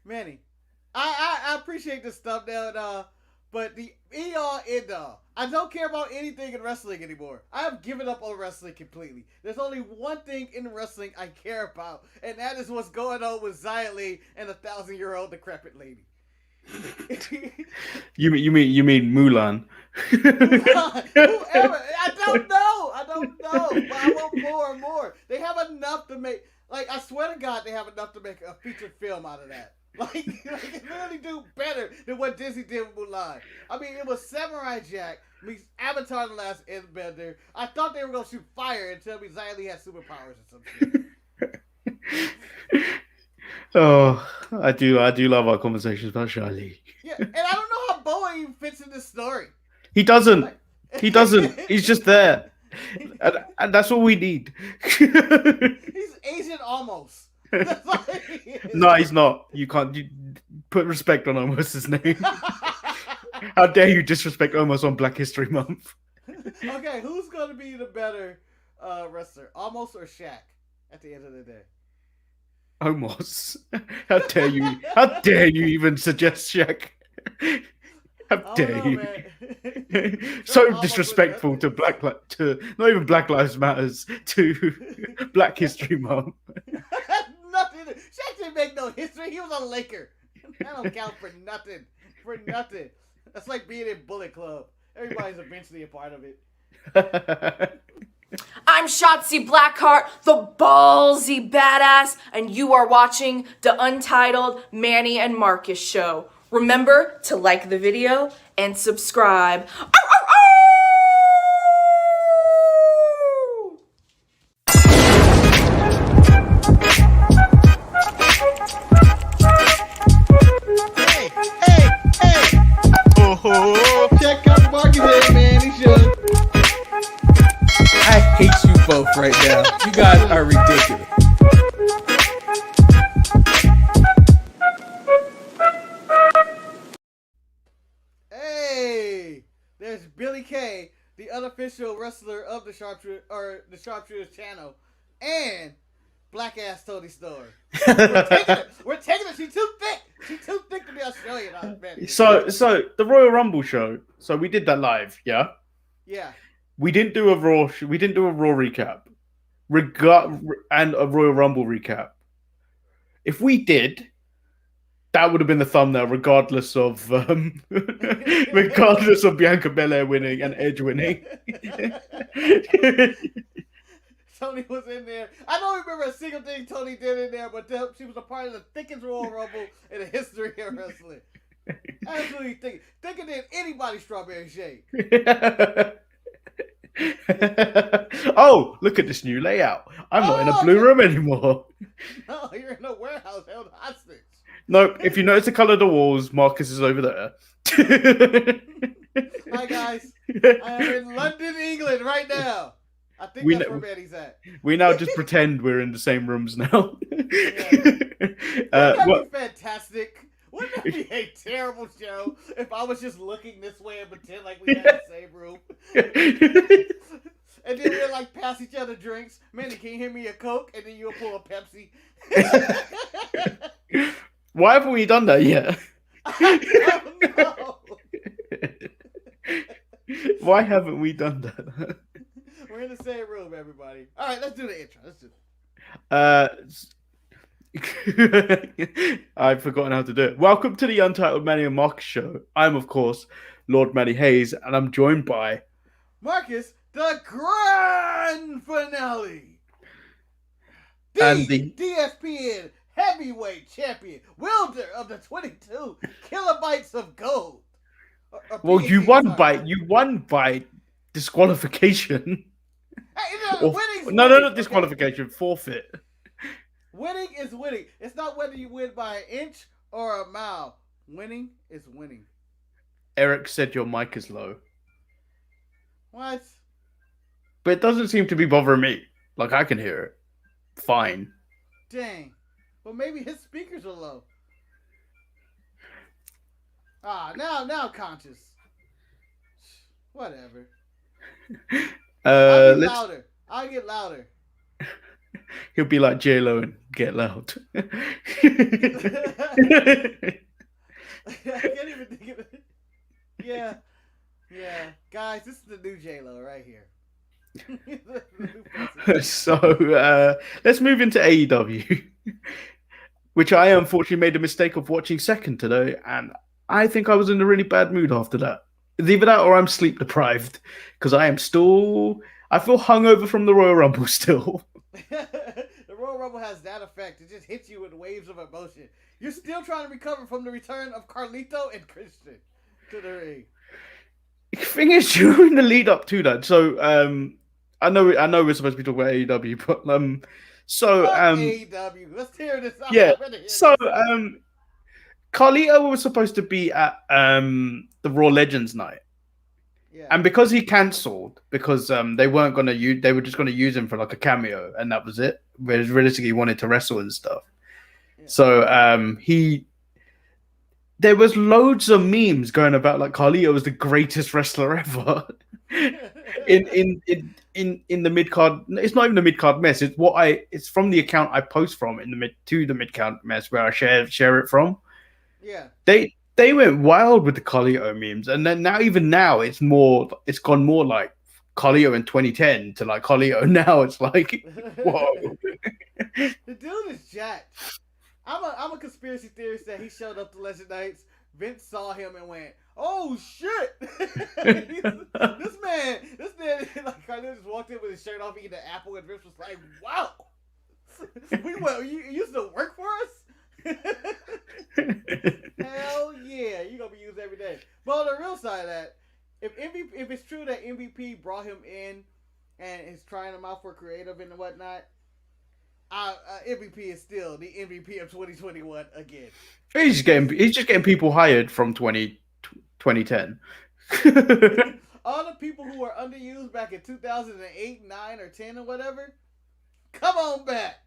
Manny, I appreciate this stuff now and but the all end all. I don't care about anything in wrestling anymore. I have given up on wrestling completely. There's only one thing in wrestling I care about, and that is what's going on with Xia Li and the 1,000-year-old decrepit lady. You mean Mulan? Mulan, whoever. I don't know. But I want more and more. They have enough to make. Like, I swear to God, they have enough to make a feature film out of that. Like it really do better than what Disney did with Mulan. I mean, it was Samurai Jack meets Avatar: The Last Airbender. I thought they were gonna shoot fire and tell me Xia Li had superpowers or some shit. Oh, I do love our conversations about Xia Li. Yeah, and I don't know how Boa even fits in this story. He doesn't. He doesn't. He's just there, and that's all we need. He's Asian almost. No, he's not. You can't put respect on Omos's name. How dare you disrespect Omos on Black History Month? Okay, who's going to be the better wrestler, Omos or Shaq? At the end of the day, Omos. How dare you? How dare you even suggest Shaq? How dare you? So disrespectful to not even Black Lives Matters, to Black History Month. Nothing. Shaq didn't make no history. He was a Laker. That don't count for nothing. For nothing. That's like being in Bullet Club. Everybody's eventually a part of it. I'm Shotzi Blackheart, the ballsy badass, and you are watching the Untitled Manny and Marcus show. Remember to like the video and subscribe. Check out Marcus and Manny show. I hate you both right now. You guys are ridiculous. Hey, there's Billy Kay, the unofficial wrestler of the Sharpshooters channel, and black ass Tony Storm. We're taking it. She's too thick. She's too thick to be Australian. So the Royal Rumble show. So we did that live, yeah. Yeah. We didn't do a Raw. We didn't do a Raw recap, and a Royal Rumble recap. If we did, that would have been the thumbnail, regardless of Bianca Belair winning and Edge winning. Tony was in there. I don't remember a single thing Tony did in there, but she was a part of the thickest Royal Rumble in the history of wrestling. Absolutely thicker than anybody's strawberry shake. Oh, look at this new layout. I'm not in a blue room anymore. No, you're in a warehouse held hostage. No, if you notice the color of the walls, Marcus is over there. Hi, guys. I am in London, England right now. I think that's where Manny's at. We now just pretend we're in the same rooms now. Wouldn't that be fantastic? Wouldn't that be a terrible show if I was just looking this way and pretend like we had the same room? And then we'll like pass each other drinks. Manny, can you hear me a Coke? And then you'll pull a Pepsi. Why haven't we done that yet? I don't know. Why haven't we done that? We're in the same room, everybody. All right, let's do the intro. Let's do it. I've forgotten how to do it. Welcome to the Untitled Manny and Marcus show. I'm, of course, Lord Manny Hayes, and I'm joined by Marcus, the grand finale. And the DSPN heavyweight champion, wielder of the 22 kilobytes of gold. Well, you won by disqualification. Hey, not disqualification, forfeit. Winning is winning. It's not whether you win by an inch or a mile. Winning is winning. Eric said your mic is low. What? But it doesn't seem to be bothering me. Like, I can hear it. Fine. Dang. Well, maybe his speakers are low. Now conscious. Whatever. I'll get louder. He'll be like J-Lo and Get loud. I can't even think of it. Yeah. Guys, this is the new J-Lo right here. So let's move into AEW, which I unfortunately made the mistake of watching second today, and I think I was in a really bad mood after that. It's either that or I'm sleep deprived, because I feel hungover from the Royal Rumble still. The Royal Rumble has that effect. It just hits you with waves of emotion. You're still trying to recover from the return of Carlito and Christian to the ring. Thing is, during the lead up to that, so I know we're supposed to be talking about AEW, but AEW. Let's hear this. Carlito was supposed to be at the Raw Legends night. Yeah. And because he cancelled, because they were just gonna use him for like a cameo, and that was it. Whereas realistically, he wanted to wrestle and stuff. Yeah. So there was loads of memes going about like Carlito was the greatest wrestler ever. in the mid card. It's not even the mid card mess. It's from the account I post from in the mid card mess where I share it from. Yeah. They went wild with the Carlito memes, and then now it's gone more like Carlito in 2010 to like Carlito now. It's like, whoa. The dude is jacked. I'm a conspiracy theorist that he showed up to Legend Nights. Vince saw him and went, "Oh shit!" this man, like Carlito just walked in with his shirt off, eating an apple, and Vince was like, "Wow, you used to work for us." Hell yeah, you're gonna be used every day. But on the real side of that, if it's true that MVP brought him in and is trying him out for creative and whatnot, MVP is still the MVP of 2021 again. He's just getting people hired from 2010. All the people who were underused back in 2008, 9, or 10 or whatever, come on back.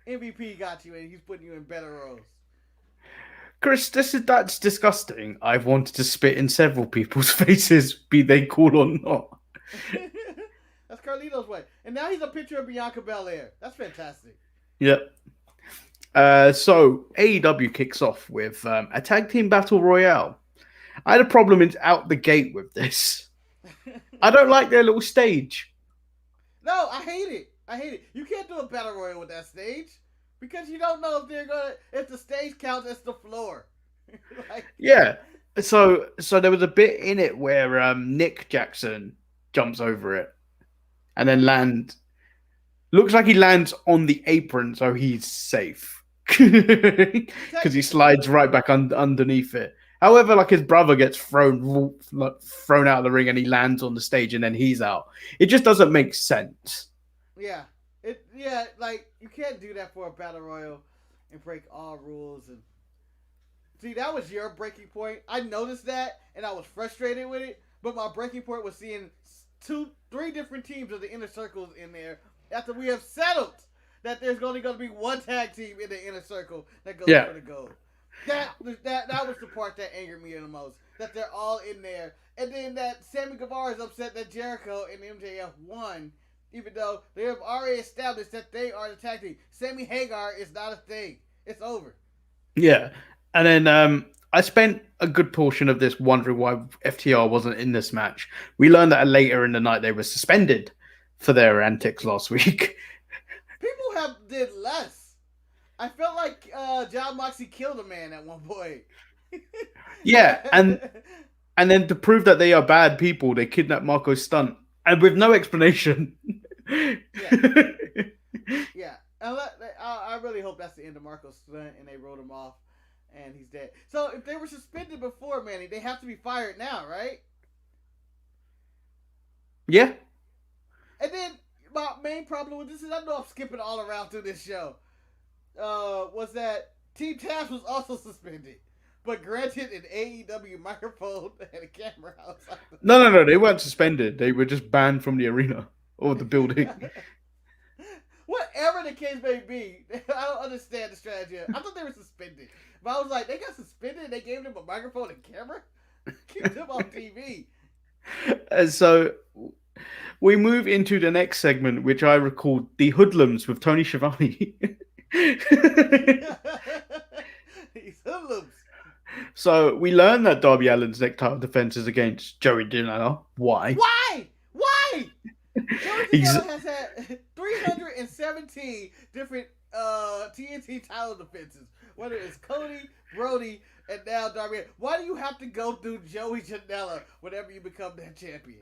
MVP got you and he's putting you in better roles. Chris, that's disgusting. I've wanted to spit in several people's faces, be they cool or not. That's Carlito's way. And now he's a picture of Bianca Belair. That's fantastic. Yep. So AEW kicks off with a tag team battle royale. I had a problem out the gate with this. I don't like their little stage. No, I hate it. You can't do a battle royal with that stage because you don't know if the stage counts as the floor. Yeah. So there was a bit in it where Nick Jackson jumps over it and then looks like he lands on the apron, so he's safe because he slides right back underneath it. However, like his brother gets thrown out of the ring and he lands on the stage and then he's out. It just doesn't make sense. Yeah. Like you can't do that for a battle royal and break all rules. And see, that was your breaking point. I noticed that and I was frustrated with it. But my breaking point was seeing 3 different teams of the inner circles in there after we have settled that there's only going to be one tag team in the inner circle that goes for the gold. That was the part that angered me the most. That they're all in there. And then that Sammy Guevara is upset that Jericho and MJF won, even though they have already established that they are the tag team. Sammy Hagar is not a thing. It's over. Yeah. And then I spent a good portion of this wondering why FTR wasn't in this match. We learned that later in the night they were suspended for their antics last week. People did less. I felt like Jon Moxley killed a man at one point. Yeah, and then to prove that they are bad people, they kidnapped Marco Stunt, and with no explanation. Yeah. I really hope that's the end of Marco Stunt, and they wrote him off, and he's dead. So if they were suspended before, Manny, they have to be fired now, right? Yeah. And then my main problem with this is, I know I'm skipping all around through this show, was that Team Taz was also suspended, but granted an AEW microphone and a camera outside. No, they weren't suspended. They were just banned from the arena or the building. Whatever the case may be, I don't understand the strategy. I thought they were suspended, but I was like, they got suspended and they gave them a microphone and camera? Keep them on TV. So we move into the next segment, which I recalled the Hoodlums with Tony Schiavone. He's hoodlums. So we learned that Darby Allin's next title defense is against Joey Janela. Why? Why? Joey Ex- Janela has had 317 different TNT title defenses. Whether it's Cody, Brody, and now Darby. Why do you have to go through Joey Janela whenever you become that champion?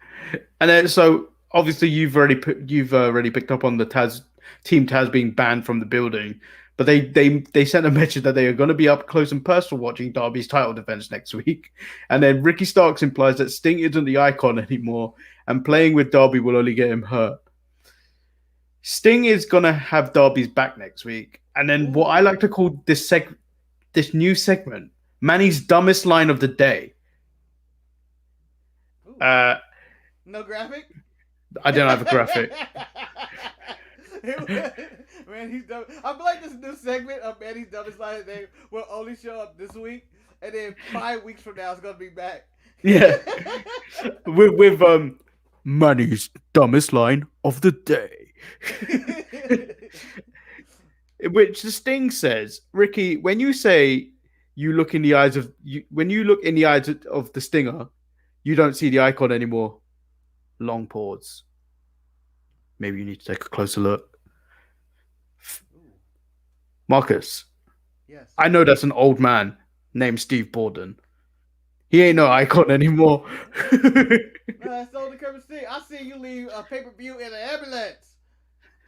And then, so obviously you've already picked up on the Team Taz being banned from the building, but they sent a message that they are going to be up close and personal watching Darby's title defense next week. And then Ricky Starks implies that Sting isn't the icon anymore, and playing with Darby will only get him hurt. Sting is going to have Darby's back next week. And then what I like to call this new segment, Manny's dumbest line of the day. No graphic? I don't have a graphic. Man, he's dumb. I feel like this new segment of Manny's dumbest line of the day will only show up this week, and then 5 weeks from now it's going to be back. Yeah. with Manny's dumbest line of the day. Which the Sting says, Ricky, when you say you look in the eyes of the Stinger, you don't see the icon anymore. Long pause. Maybe you need to take a closer look. Marcus. Yes. I know that's an old man named Steve Borden. He ain't no icon anymore. No, that's the only Kermit Sting. I see you leave a pay-per-view in an ambulance.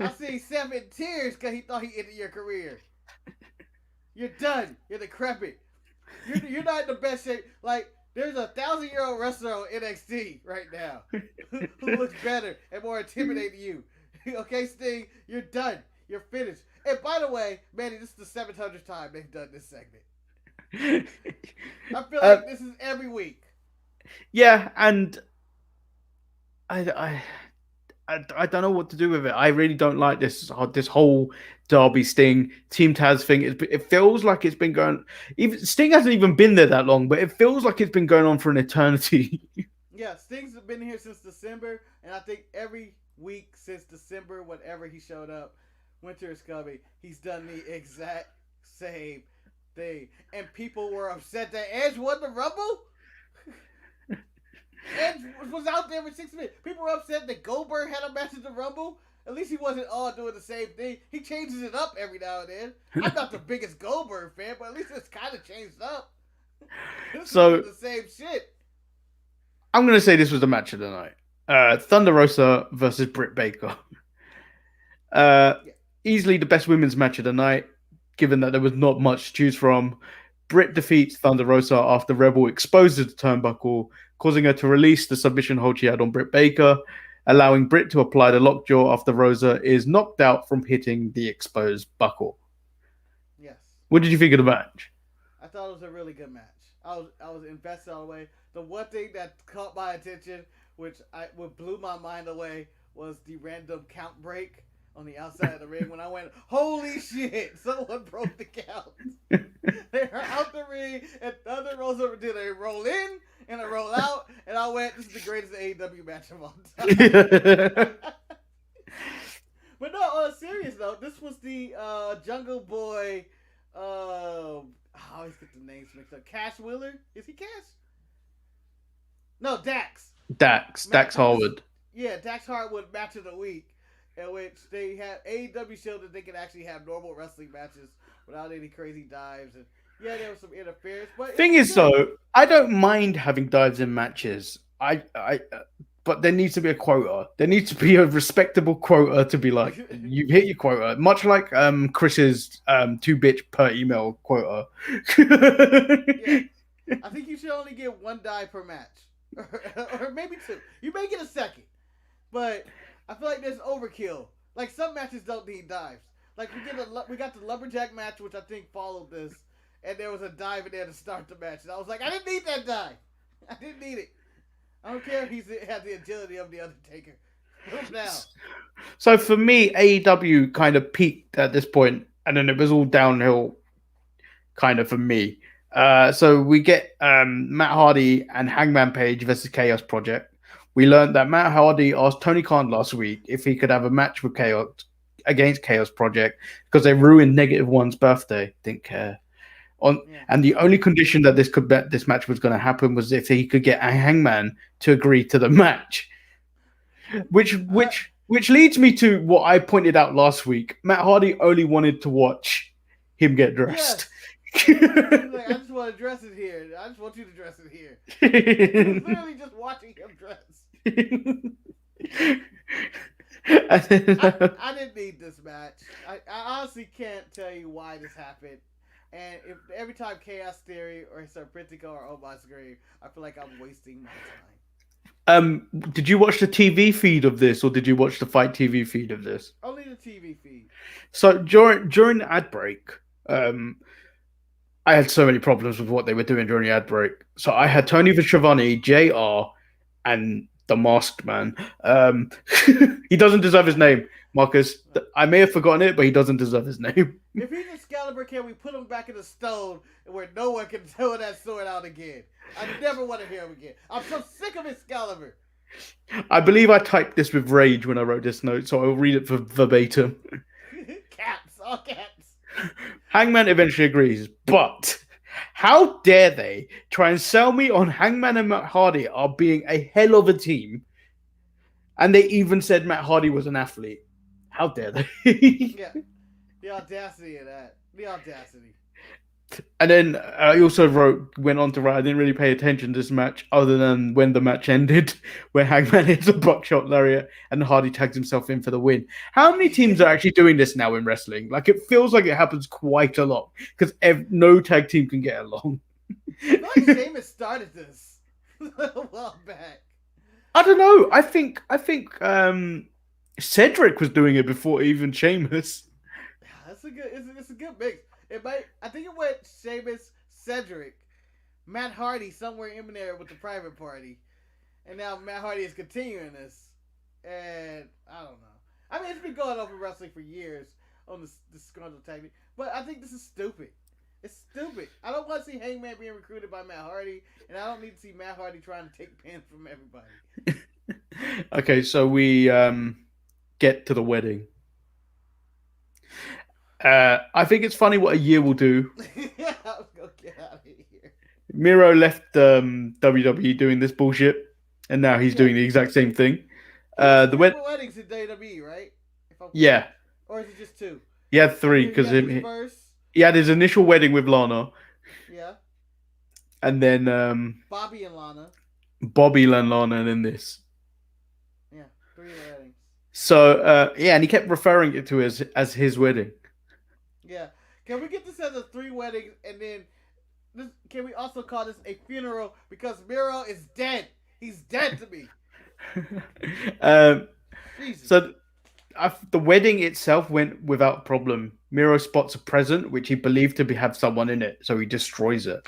I see Seth in tears because he thought he ended your career. You're done. You're decrepit. You're not in the best shape. Like, there's a 1,000-year-old wrestler on NXT right now who looks better and more intimidating than you. Okay, Sting, you're done. You're finished. And by the way, Manny, this is the 700th time they've done this segment. I feel like this is every week. Yeah, and I don't know what to do with it. I really don't like this whole Darby Sting Team Taz thing. It feels like it's been going. Even Sting hasn't even been there that long, but it feels like it's been going on for an eternity. Yeah, Sting's been here since December, and I think every week since December, whenever he showed up, winter is coming. He's done the exact same thing, and people were upset that Edge won the Rumble. Edge was out there for 6 minutes. People were upset that Goldberg had a match at the Rumble. At least he wasn't all doing the same thing. He changes it up every now and then. I'm not the biggest Goldberg fan, but at least it's kind of changed up. This is the same shit. I'm going to say this was the match of the night. Thunder Rosa versus Britt Baker. Easily the best women's match of the night, given that there was not much to choose from. Britt defeats Thunder Rosa after Rebel exposes the turnbuckle, causing her to release the submission hold she had on Britt Baker, allowing Britt to apply the lockjaw after Rosa is knocked out from hitting the exposed buckle. Yes. What did you think of the match? I thought it was a really good match. I was invested all the way. The one thing that caught my attention, what blew my mind away, was the random count break on the outside of the ring when I went, holy shit, someone broke the count. They were out the ring, and Thunder Rosa did a roll in and a roll out, and I went, this is the greatest AEW match of all time. But no, on a serious note, this was the Jungle Boy, I always get the names mixed up. Cash Wheeler? Is he Cash? No, Dax. Dax Harwood. Yeah, Dax Harwood match of the week, in which they had AEW showed that they could actually have normal wrestling matches without any crazy dives. And yeah, there was some interference. But thing is, though, I don't mind having dives in matches. But there needs to be a quota. There needs to be a respectable quota to be like, you've hit your quota. Much like Chris's 2-bitch per email quota. Yeah. I think you should only get 1 dive per match. or maybe 2. You may get a second. But I feel like there's overkill. Like, some matches don't need dives. Like, we got the Lumberjack match, which I think followed this. And there was a dive in there to start the match. And I was like, I didn't need that dive. I didn't need it. I don't care if he had the agility of the Undertaker. Put him down. So for me, AEW kind of peaked at this point, and then it was all downhill kind of for me. So we get Matt Hardy and Hangman Page versus Chaos Project. We learned that Matt Hardy asked Tony Khan last week if he could have a match with Chaos against Chaos Project because they ruined Negative One's birthday. Didn't care. And the only condition that this match was going to happen was if he could get a Hangman to agree to the match, which leads me to what I pointed out last week. Matt Hardy only wanted to watch him get dressed. Yes. Like, I just want to dress it here. I just want you to dress it here. He was literally just watching him dress. I didn't need this match. I honestly can't tell you why this happened. And if every time Chaos Theory or Serpentico are on my screen, I feel like I'm wasting my time. Did you watch the TV feed of this, or did you watch the Fight TV feed of this? Only the TV feed. So during the ad break, I had so many problems with what they were doing during the ad break. So I had Tony Schiavone, JR, and the Masked Man. He doesn't deserve his name, Marcus. I may have forgotten it, but he doesn't deserve his name. If he's Excalibur, can we put him back in the stone where no one can throw that sword out again? I never want to hear him again. I'm so sick of Excalibur. I believe I typed this with rage when I wrote this note, so I'll read it for verbatim. Caps, all caps. Hangman eventually agrees, but how dare they try and sell me on Hangman and Matt Hardy are being a hell of a team, and they even said Matt Hardy was an athlete. How dare they? Yeah, the audacity of that. The audacity. And then I also went on to write, I didn't really pay attention to this match other than when the match ended, where Hangman hits a buckshot lariat and Hardy tags himself in for the win. How many teams are actually doing this now in wrestling? Like, it feels like it happens quite a lot because no tag team can get along. I feel like Sheamus started this a while back. I don't know. I think Cedric was doing it before even Sheamus. That's a good. It's a good mix. I think it went Sheamus, Cedric, Matt Hardy somewhere in there with the private party, and now Matt Hardy is continuing this. And I don't know. I mean, it's been going on for wrestling for years on this disgruntled technique, but I think this is stupid. It's stupid. I don't want to see Hangman being recruited by Matt Hardy, and I don't need to see Matt Hardy trying to take pins from everybody. Okay, so we get to the wedding. I think it's funny what a year will do. Yeah, let's go get out of here. Miro left WWE doing this bullshit, and now he's doing the exact same thing. The weddings in WWE, right? Yeah. Or is it just two? He had three because he had his initial wedding with Lana. Yeah. And then Bobby and Lana, and then this. Yeah, 3 weddings. So and he kept referring it to as his wedding. Yeah. Can we get this as a 3 weddings, and then can we also call this a funeral because Miro is dead? He's dead to me. So the wedding itself went without problem. Miro spots a present which he believed to have someone in it, so he destroys it.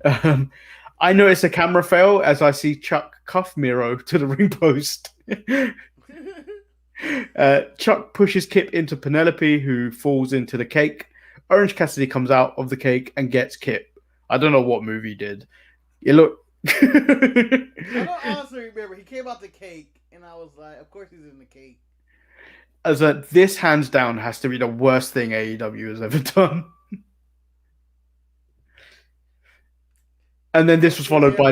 I notice a camera fail as I see Chuck cuff Miro to the ring post. Chuck pushes Kip into Penelope, who falls into the cake. Orange Cassidy comes out of the cake and gets Kip. I don't know what movie did. It looked. I don't honestly remember. He came out the cake, and I was like, "Of course he's in the cake." As this hands down has to be the worst thing AEW has ever done. And then this was followed by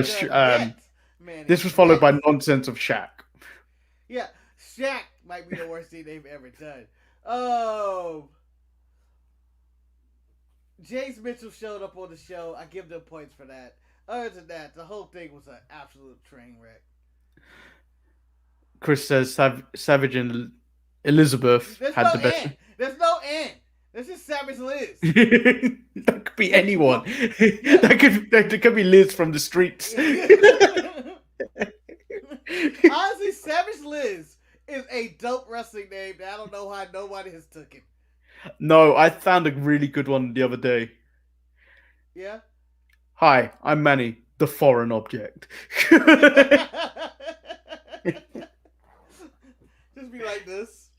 nonsense of Shaq. Yeah, Shaq might be the worst thing they've ever done. Oh, James Mitchell showed up on the show. I give them points for that. Other than that, the whole thing was an absolute train wreck. Chris says Savage and Elizabeth had the best. There's no end. This is Savage Liz. That could be anyone. That could be Liz from the streets. Honestly, Savage Liz is a dope wrestling name that I don't know how nobody has took it. No, I found a really good one the other day. Yeah? Hi, I'm Manny, the foreign object. Just be like this.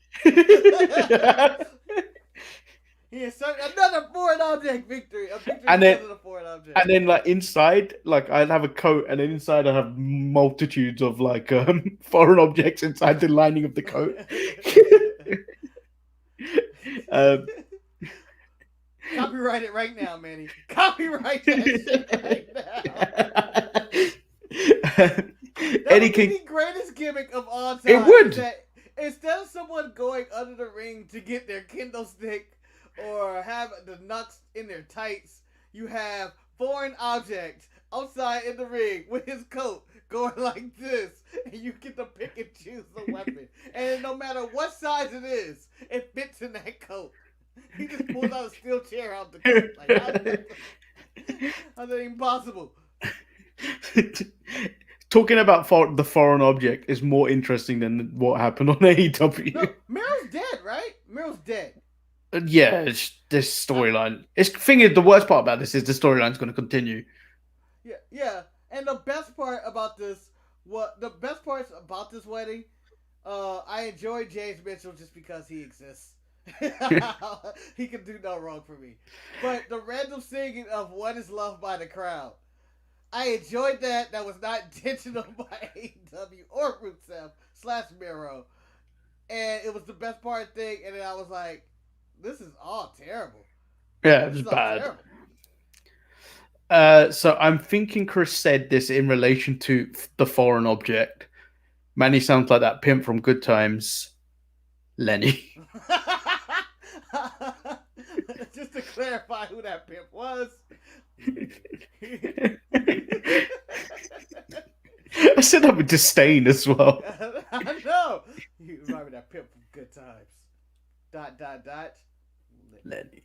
Yes, another foreign object victory. A victory because of the foreign object. And then, like, inside, like, I'd have a coat, and then inside I have multitudes of, like, foreign objects inside the lining of the coat. Copyright it right now, Manny. Copyright that shit right now. That would be the greatest gimmick of all time. It would. That instead of someone going under the ring to get their kendo stick or have the nuts in their tights, you have foreign object outside in the ring with his coat going like this, and you get to pick and choose the weapon. And no matter what size it is, it fits in that coat. He just pulls out a steel chair out the coat. Like, how's that even possible? Talking about the foreign object is more interesting than what happened on AEW. No, Miro's dead, right? Miro's dead. Yeah, this storyline. The worst part about this is the storyline's going to continue. Yeah. And the best part about this wedding, I enjoyed James Mitchell just because he exists. He can do no wrong for me. But the random singing of "What Is Love" by the crowd, I enjoyed that. That was not intentional by AEW or Rusev / Miro. And it was the best part of the thing. And then I was like, this is all terrible. Yeah, it was bad. So I'm thinking Chris said this in relation to the foreign object. Manny sounds like that pimp from Good Times, Lenny. Just to clarify who that pimp was. I said that with disdain as well. I know. You remember that pimp from Good Times. ... Lenny.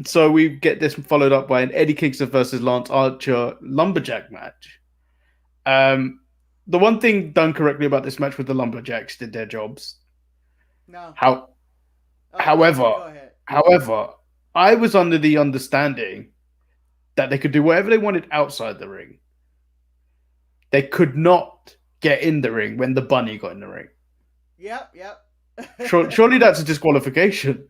So we get this followed up by an Eddie Kingston versus Lance Archer Lumberjack match. The one thing done correctly about this match was the Lumberjacks did their jobs. No. However, I was under the understanding that they could do whatever they wanted outside the ring. They could not get in the ring when the bunny got in the ring. Yep. Surely that's a disqualification.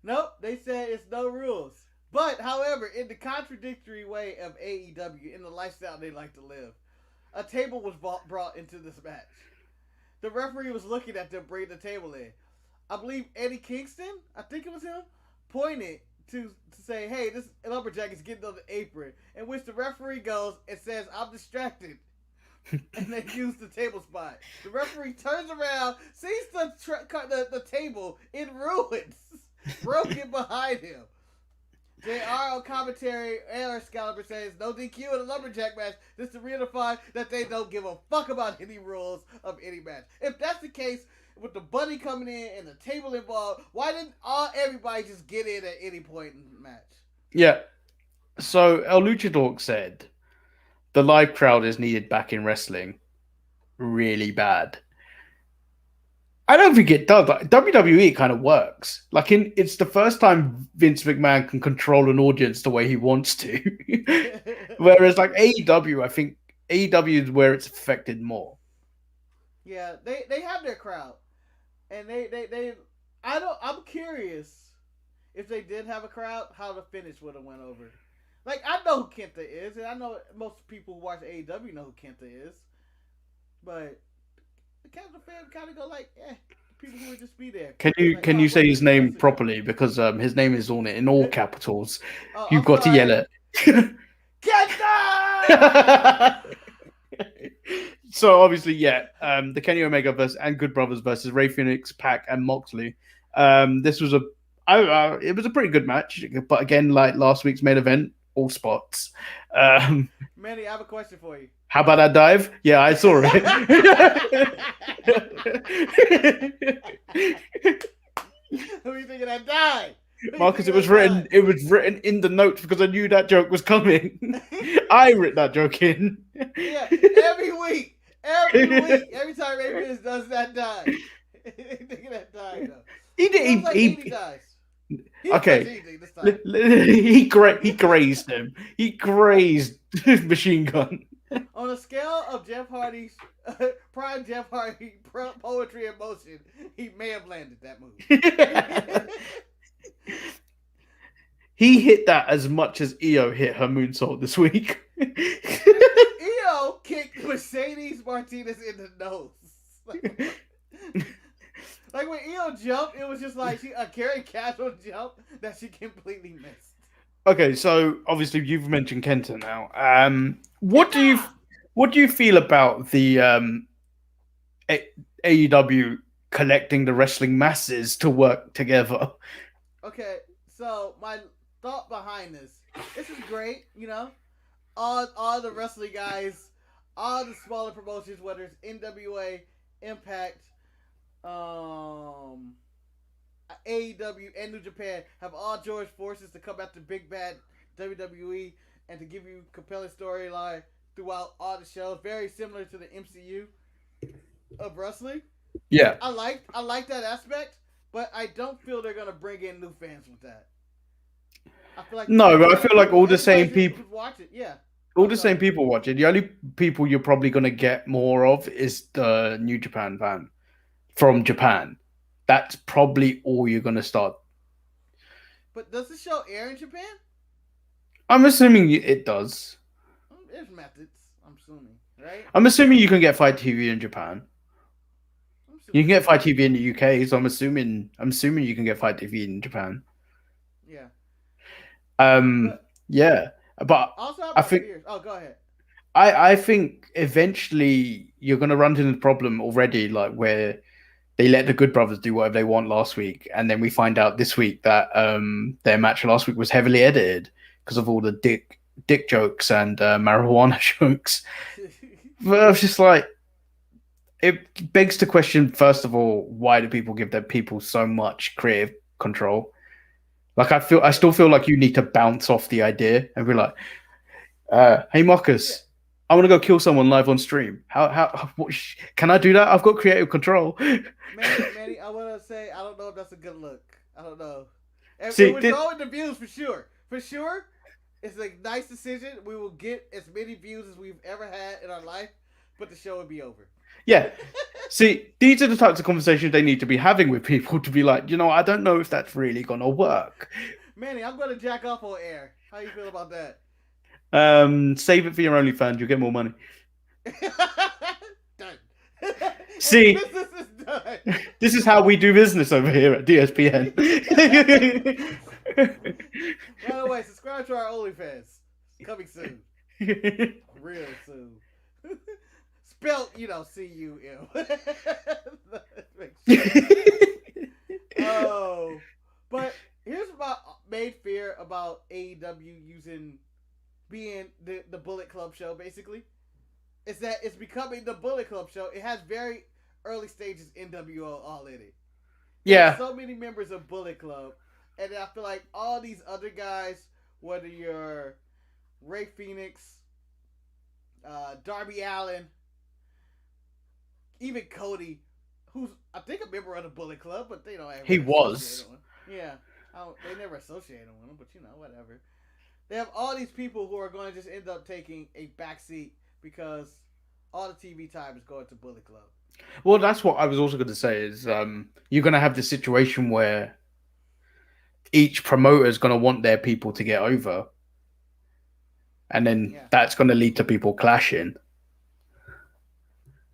Nope, they said it's no rules. But, however, in the contradictory way of AEW, in the lifestyle they like to live, a table was brought into this match. The referee was looking at them bring the table in. I believe Eddie Kingston, I think it was him, pointed to say, hey, this Lumberjack is getting on the apron, in which the referee goes and says, I'm distracted. And they use the table spot. The referee turns around, sees the table in ruins, broken behind him. JR on commentary, and Excalibur says, no DQ in a Lumberjack match. Just to reify that they don't give a fuck about any rules of any match. If that's the case, with the bunny coming in and the table involved, why didn't everybody just get in at any point in the match? Yeah. So El Luchador said, the live crowd is needed back in wrestling really bad. I don't think it does. Like, WWE kind of works. Like it's the first time Vince McMahon can control an audience the way he wants to. Whereas like AEW, I think AEW is where it's affected more. Yeah, they have their crowd. And I'm curious if they did have a crowd, how the finish would have went over. Like, I know who Kenta is, and I know most people who watch AEW know who Kenta is. But the Kenta fan kind of go like, people who would just be there. Can you say his name properly? Because his name is on it in all capitals. You've got to yell it. Kenta! So obviously, the Kenny Omega and Good Brothers versus Ray Fenix, PAC, and Moxley. This was it was a pretty good match, but again, like last week's main event, all spots. Manny, I have a question for you. How about that dive? Yeah, I saw it. Who are you thinking that dive? Marcus, it was written in the notes because I knew that joke was coming. I wrote that joke in. Yeah, every week. Every time Ray Fenix does that dive. Thinking that dive though. He dies. Okay. He grazed him. He grazed Machine Gun. On a scale of Jeff Hardy's prime Jeff Hardy poetry in motion, he may have landed that move. He hit that as much as Io hit her moonsault this week. Io kicked Mercedes Martinez in the nose. Like when Io jumped, it was just like a very casual jump that she completely missed. Okay, so obviously you've mentioned Kenta now. What do you feel about the AEW collecting the wrestling masses to work together? Okay, so my thought behind this is great. All the wrestling guys, all the smaller promotions, whether it's NWA, Impact, AEW, and New Japan, have all joined forces to come after big bad WWE and to give you compelling storyline throughout all the shows, very similar to the MCU of wrestling. Yeah, I like that aspect, but I don't feel they're gonna bring in new fans with that. I feel like but I feel like all the same people watch it. Yeah, all the same people watch it. The only people you're probably gonna get more of is the New Japan fan from Japan. That's probably all you're gonna start. But does the show air in Japan? I'm assuming it does. There's methods. I'm assuming, right? I'm assuming you can get Fight TV in Japan. You can get Fight TV in the UK, so I'm assuming you can get Fight TV in Japan. Yeah. But also, I think. Oh, go ahead. I think eventually you're gonna run into the problem already, like where they let the Good Brothers do whatever they want last week, and then we find out this week that their match last week was heavily edited because of all the dick jokes and marijuana jokes. But I was just like, it begs to question, first of all, why do people give their people so much creative control? Like I still feel like you need to bounce off the idea and be like, hey Marcus, I want to go kill someone live on stream. Can I do that? I've got creative control. Manny, I want to say, I don't know if that's a good look. I don't know. And See, it would grow in the views for sure. For sure, it's a nice decision. We will get as many views as we've ever had in our life, but the show would be over. Yeah. See, these are the types of conversations they need to be having with people to be like, I don't know if that's really going to work. Manny, I'm going to jack off on air. How you feel about that? Save it for your OnlyFans. You'll get more money. Done. See, business is done. This is how we do business over here at DSPN. By the way, subscribe to our OnlyFans. Coming soon. Real soon. Spelled, C-U-M. Oh. But here's my main fear about AEW being the Bullet Club show, basically. Is that it's becoming the Bullet Club show. It has very early stages NWO all in it. Yeah. There's so many members of Bullet Club. And I feel like all these other guys, whether you're Ray Fenix, Darby Allin, even Cody, who's I think a member of the Bullet Club, but they don't ever He was. Yeah. They never associate him with him, but whatever. They have all these people who are going to just end up taking a backseat because all the TV time is going to Bullet Club. Well, that's what I was also going to say is you're going to have the situation where each promoter is going to want their people to get over. And then that's going to lead to people clashing.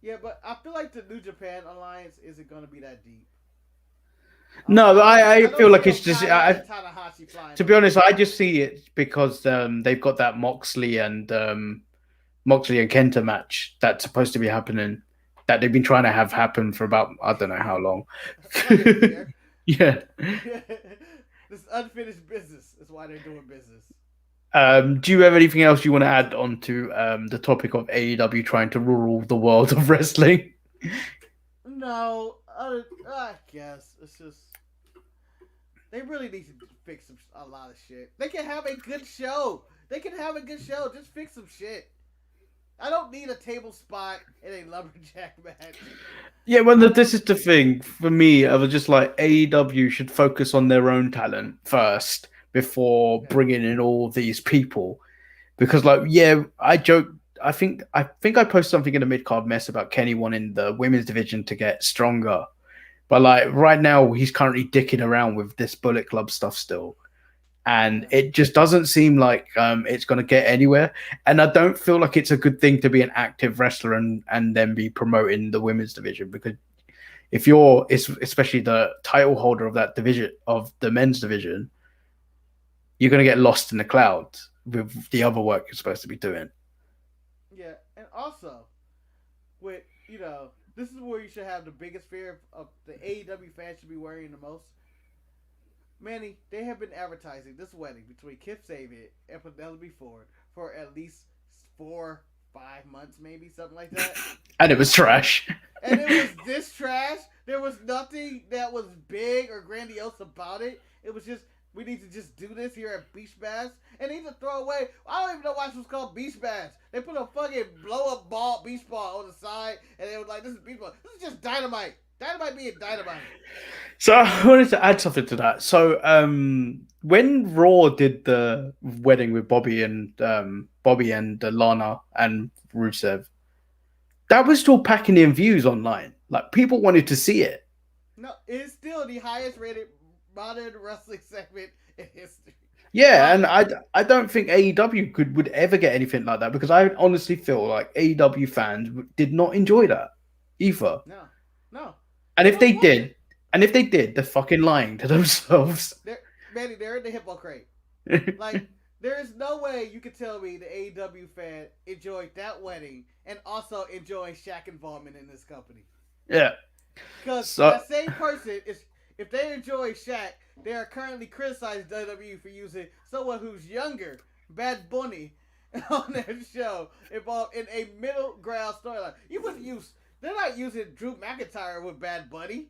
Yeah, but I feel like the New Japan alliance isn't going to be that deep. No, I feel like it's just... to be honest, I just see it because they've got that Moxley and Kenta match that's supposed to be happening, that they've been trying to have happen for about, I don't know how long. Yeah. This unfinished business is why they're doing business. Do you have anything else you want to add on to the topic of AEW trying to rule the world of wrestling? No, I guess it's just they really need to fix a lot of shit. They can have a good show. Just fix some shit. I don't need a table spot in a lumberjack match. Yeah, well, this is the thing. For me, I was just like, AEW should focus on their own talent first before bringing in all these people. Because, I joke. I think I posted something in the mid-card mess about Kenny wanting the women's division to get stronger. But, right now, he's currently dicking around with this Bullet Club stuff still. And it just doesn't seem like it's going to get anywhere. And I don't feel like it's a good thing to be an active wrestler and then be promoting the women's division. Because if you're especially the title holder of that division, of the men's division, you're going to get lost in the clouds with the other work you're supposed to be doing. Yeah, and also with this is where you should have the biggest fear of the AEW fans should be worrying the most. Manny, they have been advertising this wedding between Kip Sabian and Penelope Ford for at least 4-5 months, maybe something like that. And it was trash. And it was this trash. There was nothing that was big or grandiose about it. It was just, we need to just do this here at Beach Bash. And they need to throw away. I don't even know why this was called Beach Bash. They put a fucking blow-up beach ball on the side, and they were like, this is beach ball. This is just Dynamite. Dynamite being Dynamite. So I wanted to add something to that. So when Raw did the wedding with Bobby and Lana and Rusev, that was still packing in views online. Like, people wanted to see it. No, it's still the highest rated modern wrestling segment in history. Yeah, and I don't think AEW would ever get anything like that, because I honestly feel like AEW fans did not enjoy that either. No. And if they did, they're fucking lying to themselves. They're in the hippo crate. Like, there is no way you could tell me the AEW fan enjoyed that wedding and also enjoying Shaq involvement in this company. Yeah. Because that same person is, if they enjoy Shaq, they are currently criticizing WWE for using someone who's younger, Bad Bunny, on their show involved in a middle ground storyline. They're not using Drew McIntyre with Bad Bunny.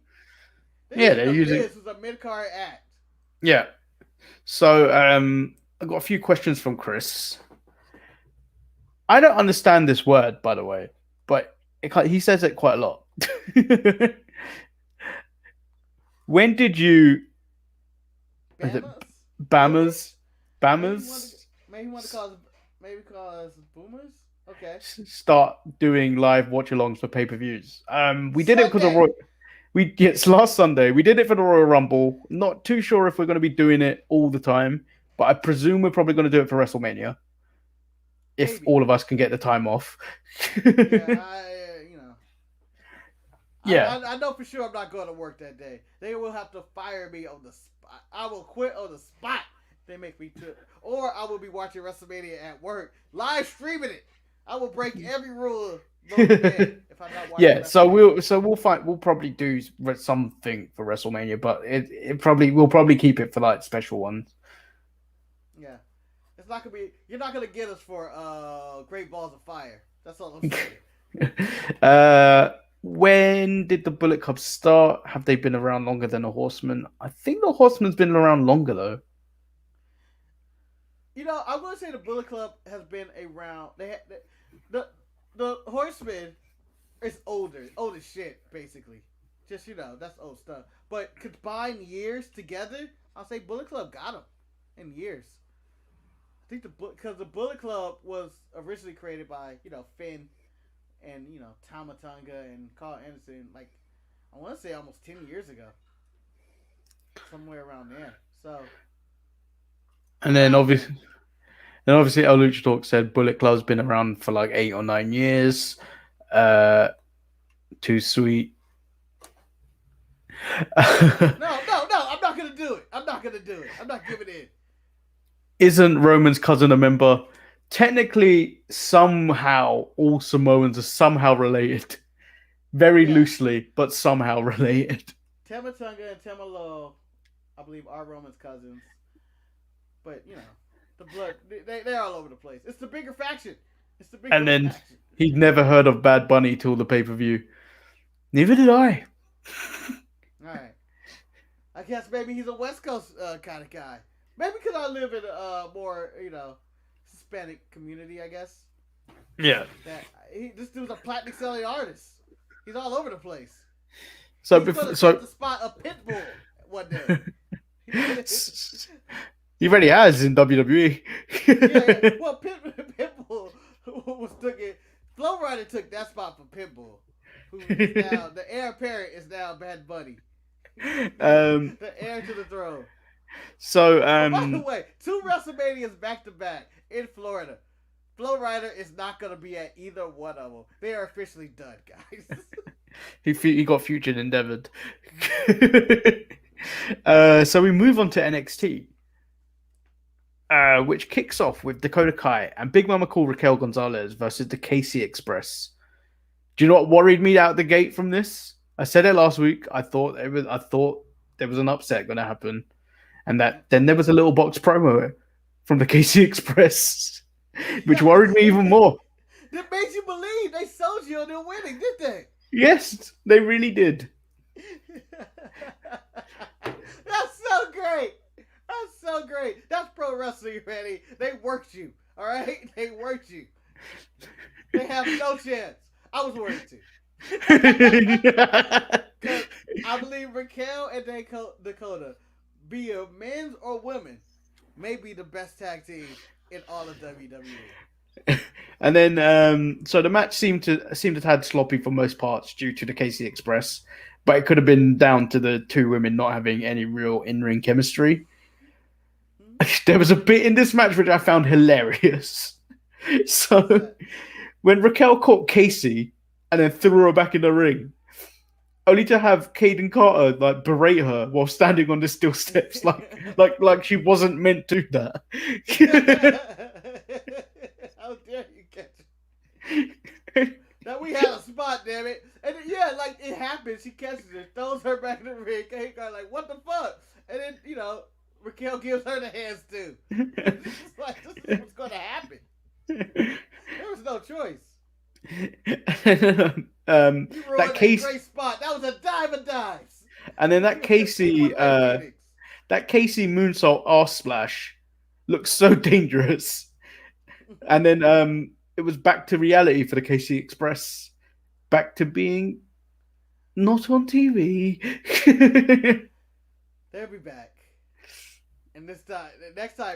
They're using this as a mid-card act. Yeah. So I've got a few questions from Chris. I don't understand this word, by the way, but he says it quite a lot. When did you... Bammers? Maybe want to call us boomers? Okay. Start doing live watch-alongs for pay-per-views. We did it because of Royal... It's last Sunday. We did it for the Royal Rumble. Not too sure if we're going to be doing it all the time, but I presume we're probably going to do it for WrestleMania. If Maybe. All of us can get the time off. Yeah, I know for sure I'm not going to work that day. They will have to fire me on the spot. I will quit on the spot if they make me or I will be watching WrestleMania at work, live streaming it. I will break every rule if I'm not watching. Yeah, so we'll probably do something for WrestleMania, but we'll probably keep it for like special ones. Yeah, it's not gonna be. You're not gonna get us for Great Balls of Fire. That's all I'm saying. When did the Bullet Club start? Have they been around longer than the Horsemen? I think the Horsemen's been around longer though. I'm going to say the Bullet Club has been around. The Horsemen is old as shit, basically. Just that's old stuff. But combined years together, I'll say Bullet Club got them in years. I think because the Bullet Club was originally created by Finn and Tama Tonga and Carl Anderson. Like, I want to say almost 10 years ago, somewhere around there. So. And then obviously El Lucha Talk said Bullet Club's been around for like 8 or 9 years. Too sweet. No, I'm not gonna do it. I'm not giving in. Isn't Roman's cousin a member? Technically, somehow all Samoans are somehow related. Very loosely, but somehow related. Tama Tonga and Tama Loa, I believe, are Roman's cousins. But, the blood, they're all over the place. It's the bigger faction. And then he'd never heard of Bad Bunny till the pay-per-view. Neither did I. All right. I guess maybe he's a West Coast kind of guy. Maybe because I live in a more, Hispanic community, I guess. Yeah. This dude's a platinum selling artist. He's all over the place. So he's to spot a Pitbull one day. He already has in WWE. Yeah. Well, Pitbull Flow Rider took that spot for Pitbull. Who is now the heir apparent is now Bad Bunny. The heir to the throne. So, by the way, 2 WrestleManias back to back in Florida. Flow Rider is not going to be at either one of them. They are officially done, guys. He got future endeavored. So we move on to NXT, which kicks off with Dakota Kai and Big Mama Cool Raquel González versus the Kacy Express. Do you know what worried me out the gate from this? I said it last week. I thought there was an upset going to happen, and then there was a little box promo from the Kacy Express, which worried me even more. That makes you believe they sold you on their winning, did they? Yes, they really did. That's so great. That's so great. That's pro wrestling, Manny. They worked you. All right? They worked you. They have no chance. I was worried too. I believe Raquel and Dakota, be it men's or women, may be the best tag team in all of WWE. And then, so the match seemed to have had sloppy for most parts due to the Kacy Express, but it could have been down to the two women not having any real in-ring chemistry. There was a bit in this match which I found hilarious. So, when Raquel caught Kacy and then threw her back in the ring, only to have Kayden Carter like berate her while standing on the steel steps, like she wasn't meant to do that. How dare you catch it? Now we had a spot, damn it. And yeah, like it happens. She catches it, throws her back in the ring. Kayden Carter like, what the fuck? And then Raquel gives her the hands too. It's like, this is what's going to happen. There was no choice. You ruined that great spot. That was a dive of dives. And then that Kacy moonsault arse splash looks so dangerous. And then it was back to reality for the Kacy Express. Back to being not on TV. They'll be back. And next time,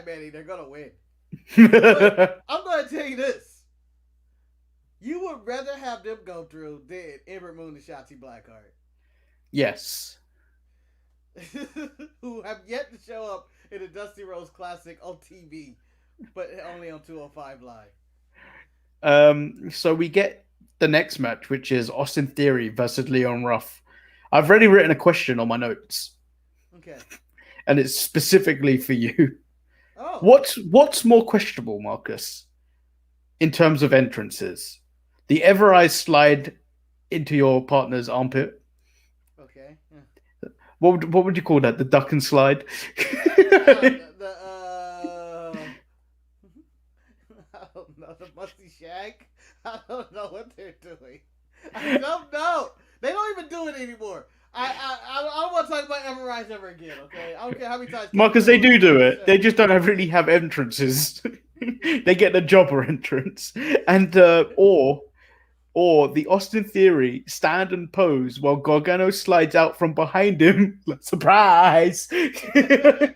Manny, they're gonna win. But I'm gonna tell you this. You would rather have them go through than Ember Moon and Shotzi Blackheart. Yes. Who have yet to show up in a Dusty Rose Classic on TV, but only on 205 Live. So we get the next match, which is Austin Theory versus Leon Ruff. I've already written a question on my notes. Okay. And it's specifically for you. Oh. What's more questionable, Marcus, in terms of entrances? The Ever-Eyes slide into your partner's armpit? Okay. Yeah. What would you call that? The duck and slide? I don't know. The musty shack? I don't know what they're doing. I don't know. They don't even do it anymore. I don't want to talk about Ever-Rise ever again, okay? I don't care how many times... Marcus, they do it. They just don't really have entrances. They get the jobber entrance. And, or the Austin Theory stand and pose while Gargano slides out from behind him. Surprise! I'm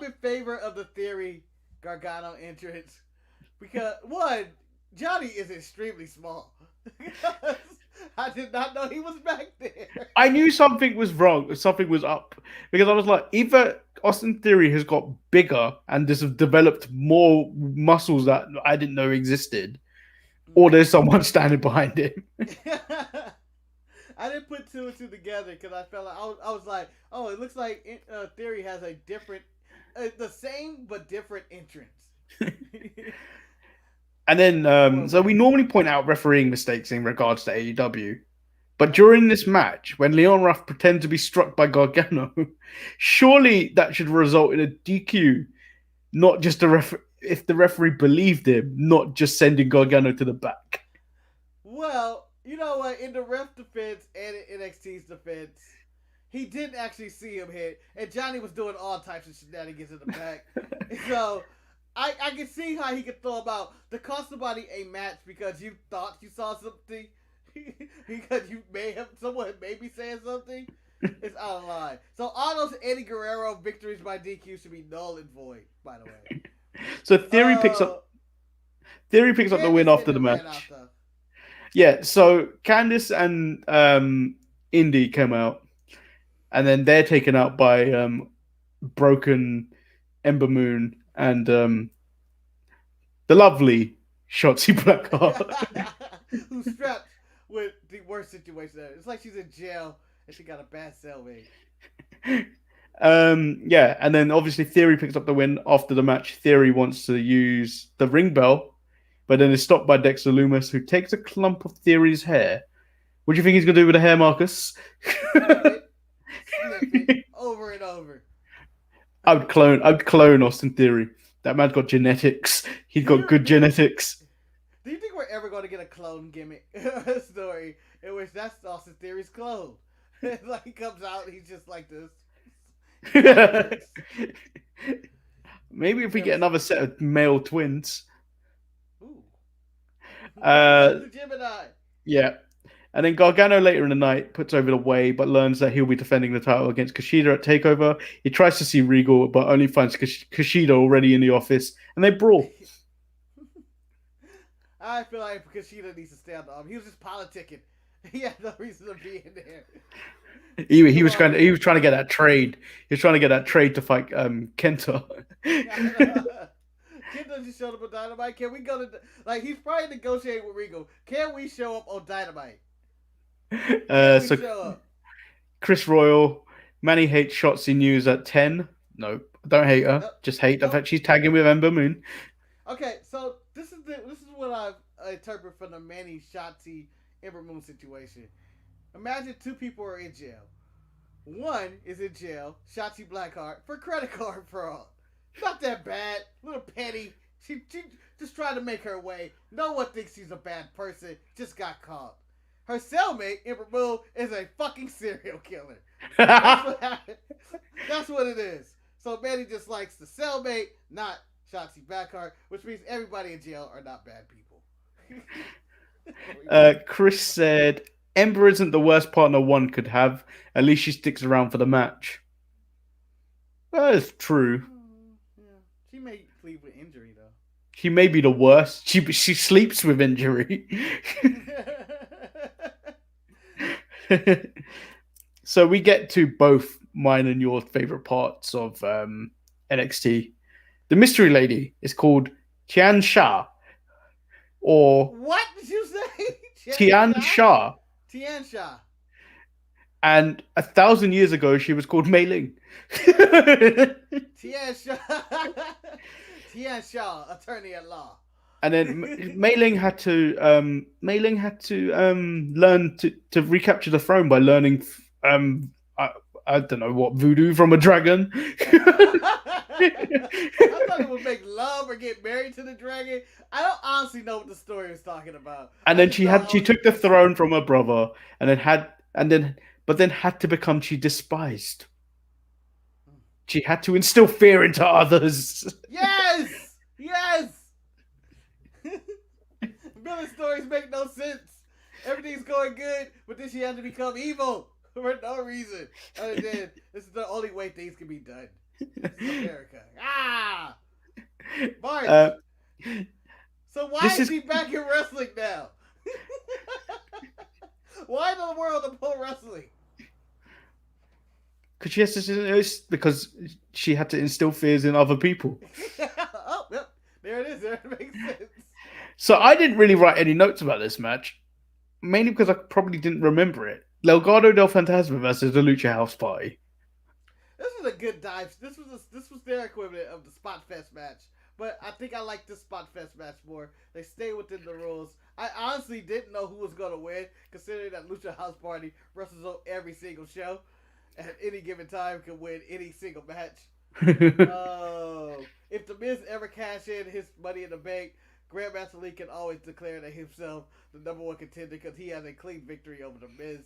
in favor of the Theory Gargano entrance because, one, Johnny is extremely small. I did not know he was back there. I knew something was wrong. Something was up. Because I was like, either Austin Theory has got bigger and just have developed more muscles that I didn't know existed, or there's someone standing behind him. I didn't put two and two together because I felt like I was like, oh, it looks like Theory has a different, the same but different entrance. And then, so we normally point out refereeing mistakes in regards to AEW. But during this match, when Leon Ruff pretends to be struck by Gargano, surely that should result in a DQ, not just if the referee believed him, not just sending Gargano to the back. Well, you know what? In the ref defense and in NXT's defense, he didn't actually see him hit, and Johnny was doing all types of shenanigans in the back. So... I can see how he could throw about the cost somebody a match because you thought you saw something, because someone may be saying something. It's out of line. So all those Eddie Guerrero victories by DQ should be null and void. By the way. So Theory picks up the win after the match. Yeah. So Candice and Indy came out, and then they're taken out by Broken, Ember Moon, and the lovely Shotzi Blackheart. Who's strapped with the worst situation ever. It's like she's in jail and she got a bad cellmate. Yeah, and then obviously Theory picks up the win after the match. Theory wants to use the ring bell, but then is stopped by Dexter Lumis, who takes a clump of Theory's hair. What do you think he's gonna do with the hair, Marcus? Snip it over and over. I'd clone Austin Theory. That man's got genetics. He's got good genetics. Do you think we're ever going to get a clone gimmick story in which that's Austin Theory's clone? Like he comes out, he's just like this. Maybe if we get another set of male twins. Ooh. The Gemini. Yeah. And then Gargano later in the night puts over the Way, but learns that he'll be defending the title against Kushida at TakeOver. He tries to see Regal, but only finds Kushida already in the office, and they brawl. I feel like Kushida needs to stay on the arm. He was just politicking. He had no reason to be in there. He was trying to get that trade. He was trying to get that trade to fight Kenta. Kenta just showed up on Dynamite. Can we go to he's probably negotiating with Regal. Can we show up on Dynamite? So Chris Royal, Manny hates Shotzi News at 10. Nope, don't hate her. Nope. Just hate the fact she's tagging with Ember Moon. Okay, so this is what I interpret from the Manny Shotzi Ember Moon situation. Imagine two people are in jail. One is in jail, Shotzi Blackheart, for credit card fraud. Not that bad, little petty. She just tried to make her way. No one thinks she's a bad person. Just got caught. Her cellmate, Ember Moon, is a fucking serial killer. That's what it is. So Manny just likes the cellmate, not Shotzi Blackheart, which means everybody in jail are not bad people. Chris said, Ember isn't the worst partner one could have. At least she sticks around for the match. That is true. Yeah. She may plead with injury, though. She may be the worst. She sleeps with injury. So we get to both mine and your favorite parts of NXT. The mystery lady is called Tian Sha, or what did you say? Tian Sha. Tian Sha. And 1,000 years ago, she was called Mei Ling. Tian Sha. Tian Sha, attorney at law. And then Mei Ling had to learn to recapture the throne by learning I don't know what, voodoo from a dragon. I thought it would make love or get married to the dragon. I don't honestly know what the story was talking about. And then she took the throne from her brother, and then had to become she despised. She had to instill fear into others. Yes! Yes! Billy's stories make no sense. Everything's going good, but then she had to become evil for no reason. Other than this is the only way things can be done. This is America. Ah! Mark! So why is he back in wrestling now? Why in the world of pro wrestling? Because she had to instill fears in other people. Oh, yep. There it is. There it makes sense. So I didn't really write any notes about this match, mainly because I probably didn't remember it. Legado del Fantasma versus the Lucha House Party. This was a good dive. This was their equivalent of the Spot Fest match. But I think I like this Spot Fest match more. They stay within the rules. I honestly didn't know who was going to win, considering that Lucha House Party wrestles on every single show. At any given time can win any single match. If The Miz ever cash in his Money in the Bank, Grandmaster Lee can always declare that himself the number one contender because he has a clean victory over The Miz.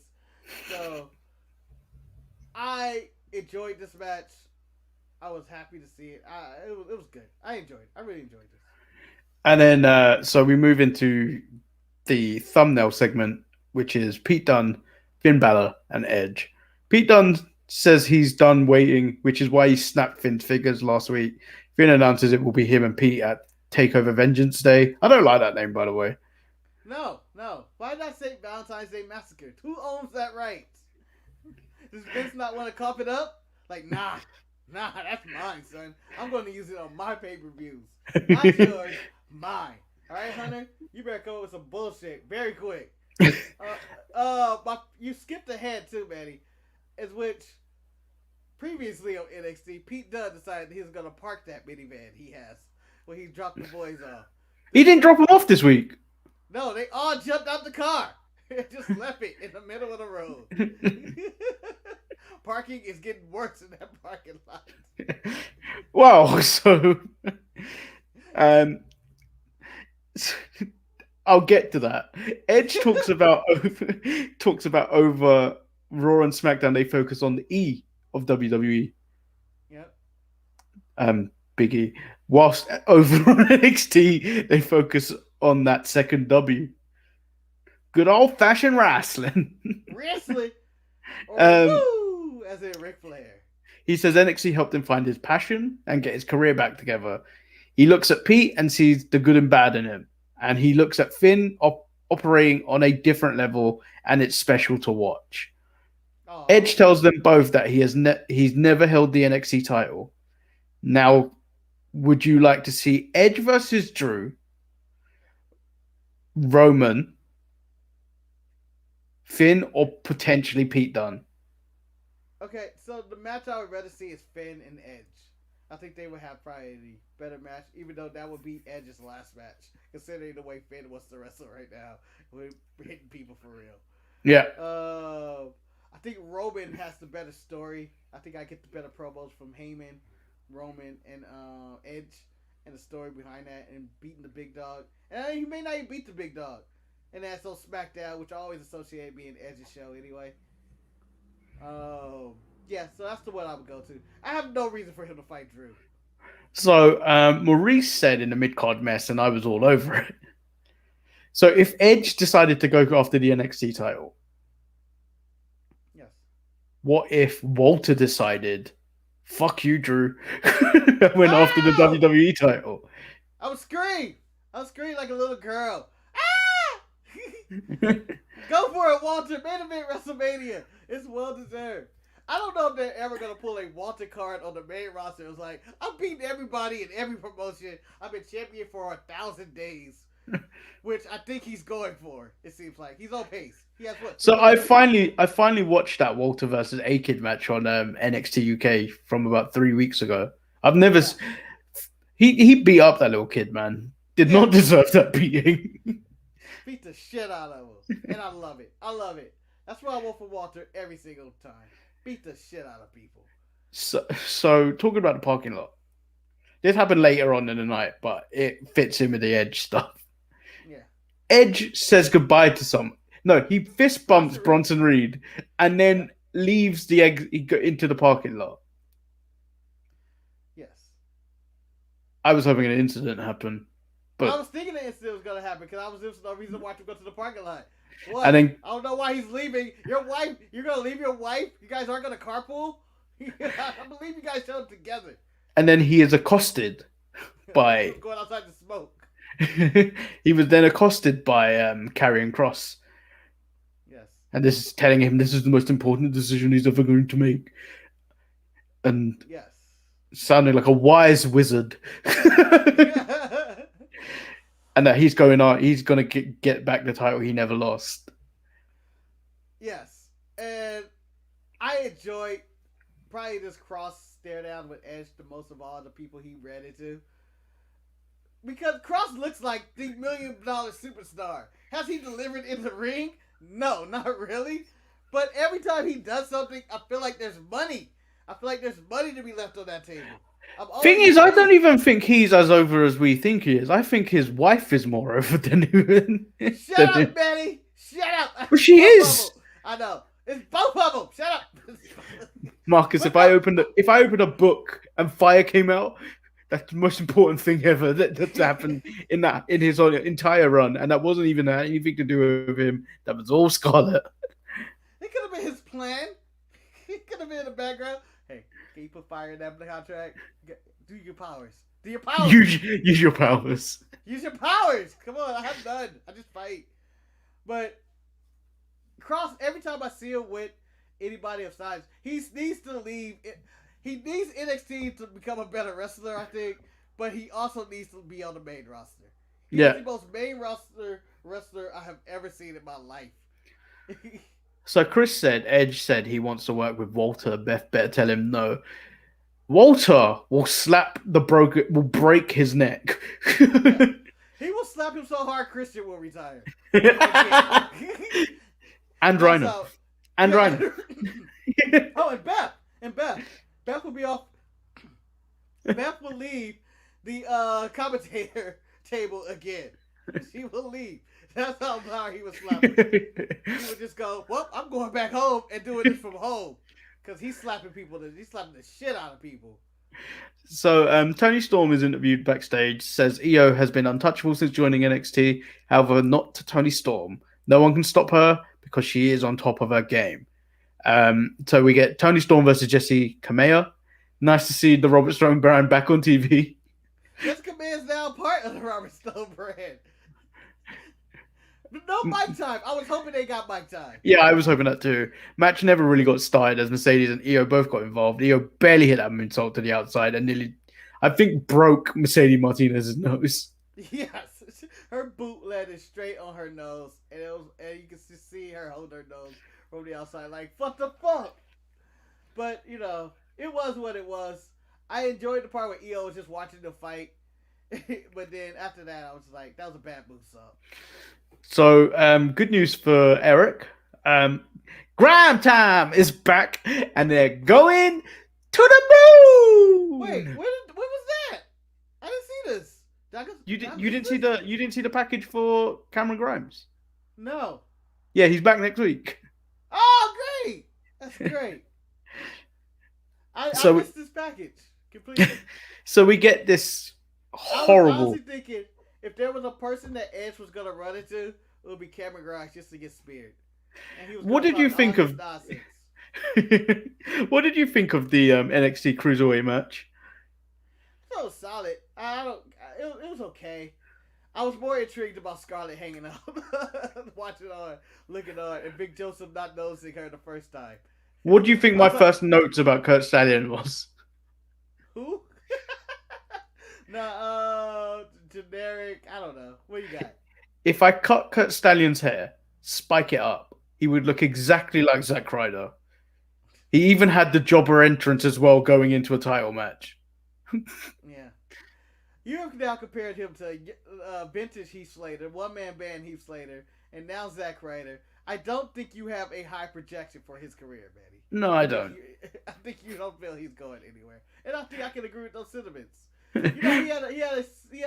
So, I enjoyed this match. I was happy to see it. It was good. I really enjoyed this. And then, so we move into the thumbnail segment, which is Pete Dunne, Finn Balor, and Edge. Pete Dunne says he's done waiting, which is why he snapped Finn's figures last week. Finn announces it will be him and Pete at TakeOver Vengeance Day. I don't like that name, by the way. No. Why not say Valentine's Day Massacre? Who owns that right? Does Vince not want to cough it up? Like, nah, that's mine, son. I'm going to use it on my pay-per-views. Not yours, mine. All right, Hunter, you better come up with some bullshit very quick. You skipped ahead too, Manny, as which previously on NXT, Pete Dunne decided he was gonna park that minivan he has when he dropped the boys off. He didn't drop them off this week. No, they all jumped out the car and just left it in the middle of the road. Parking is getting worse in that parking lot. Wow, so I'll get to that. Edge talks about over Raw and SmackDown. They focus on the E of WWE. Yep. Big E. Whilst over on NXT, they focus on that second W. Good old fashioned wrestling. Wrestling. Or woo, as in Ric Flair. He says NXT helped him find his passion and get his career back together. He looks at Pete and sees the good and bad in him. And he looks at Finn operating on a different level, and it's special to watch. Oh. Edge tells them both that he's never held the NXT title. Now, would you like to see Edge versus Drew, Roman, Finn, or potentially Pete Dunne? Okay, so the match I would rather see is Finn and Edge. I think they would have probably the better match, even though that would be Edge's last match, considering the way Finn wants to wrestle right now. We're hitting people for real. Yeah. I think Roman has the better story. I think I get the better promos from Hangman, Roman, and Edge, and the story behind that, and beating the big dog. And he may not even beat the big dog. And that's on SmackDown, which I always associate being Edge's show anyway. Yeah, so that's the one I would go to. I have no reason for him to fight Drew. So Maurice said in the mid-card mess, and I was all over it. So if Edge decided to go after the NXT title, yes. What if Walter decided, fuck you, Drew, and went after the WWE title? I would scream. Like a little girl. Go for it, Walter. Main event WrestleMania. It's well deserved. I don't know if they're ever going to pull a Walter card on the main roster. It was like, I've beaten everybody in every promotion. I've been champion for 1,000 days. Which I think he's going for, it seems like. He's on pace. He has what? So I finally watched that Walter versus A-Kid match on NXT UK from about 3 weeks ago. I've never... Yeah. He beat up that little kid, man. Did not deserve that beating. Beat the shit out of him. And I love it. That's what I want for Walter every single time. Beat the shit out of people. So talking about the parking lot. This happened later on in the night, but it fits in with the Edge stuff. Yeah. Edge says goodbye to some. No, he fist bumps Bronson Reed and then leaves into the parking lot. Yes. I was hoping an incident happened. But I was thinking the incident was going to happen because there's no reason why to go to the parking lot. What? And then, I don't know why he's leaving. Your wife, you're going to leave your wife? You guys aren't going to carpool? I believe you guys showed up together. And then he is accosted by... going outside to smoke. He was then accosted by Karrion Kross. Yes. And this is telling him this is the most important decision he's ever going to make. And yes. Sounding like a wise wizard. And that he's going to get back the title he never lost. Yes. And I enjoyed probably this Kross stare down with Edge the most of all the people he ran into. Because Kross looks like the $1 million superstar. Has he delivered in the ring? No, not really. But every time he does something, I feel like there's money. I feel like there's money to be left on that table. Thing is, I don't even think he's as over as we think he is. I think his wife is more over than him. Shut up, Manny! Shut up! Well, she is. I know. It's both of them. Shut up, Marcus. If I opened a book and fire came out, that's the most important thing ever that's happened in his entire run, and that wasn't even anything to do with him. That was all Scarlett. It could have been his plan. He could have been in the background. Hey, can you put fire in that contract? Do your powers. Do your powers. Use your powers. Use your powers. Come on, I have none. I just fight. But Kross, every time I see him with anybody of size, he needs to leave. He needs NXT to become a better wrestler, I think. But he also needs to be on the main roster. He is the most main wrestler I have ever seen in my life. So Edge said he wants to work with Walter. Beth better tell him no. Walter will break his neck. He will slap him so hard Christian will retire. And Rhino. Rhino. Oh, and Beth. Beth will be off. Beth will leave the commentator table again. She will leave. That's how hard he was slapping. He would just go, well, I'm going back home and doing this from home. Because he's slapping the shit out of people. So Tony Storm is interviewed backstage, says Io has been untouchable since joining NXT. However, not to Tony Storm. No one can stop her because she is on top of her game. So we get Tony Storm versus Jessie Kamea. Nice to see the Robert Stone brand back on TV. Jessie Kamea is now part of the Robert Stone brand. No mic time. I was hoping they got mic time. Yeah, I was hoping that too. Match never really got started as Mercedes and Io both got involved. Io barely hit that moonsault to the outside and nearly, I think, broke Mercedes Martinez's nose. Yes, her boot landed straight on her nose, and you can just see her hold her nose from the outside, like what the fuck. But it was what it was. I enjoyed the part where Io was just watching the fight, but then after that, I was like, that was a bad moonsault. So, good news for Eric. Grime Time is back, and they're going to the moon. Wait, when was that? I didn't see this. You didn't see the package for Cameron Grimes? No. Yeah, he's back next week. Oh, great! That's great. I missed this package completely. So we get this horrible. I was honestly thinking, if there was a person that Edge was gonna run into, it would be Cameron Grimes just to get speared. And he was what did you think of? What did you think of the NXT Cruiserweight match? It was solid. It was okay. I was more intrigued about Scarlett hanging out, watching on, looking on, and Big Joseph not noticing her the first time. What do you think my first notes about Kurt Stallion was? Who? Generic. I don't know. What you got? If I cut Kurt Stallion's hair, spike it up, he would look exactly like Zack Ryder. He even had the jobber entrance as well going into a title match. Yeah. You have now compared him to vintage Heath Slater, one-man band Heath Slater, and now Zack Ryder. I don't think you have a high projection for his career, Manny. No, I don't. I think you don't feel he's going anywhere. And I think I can agree with those sentiments. He had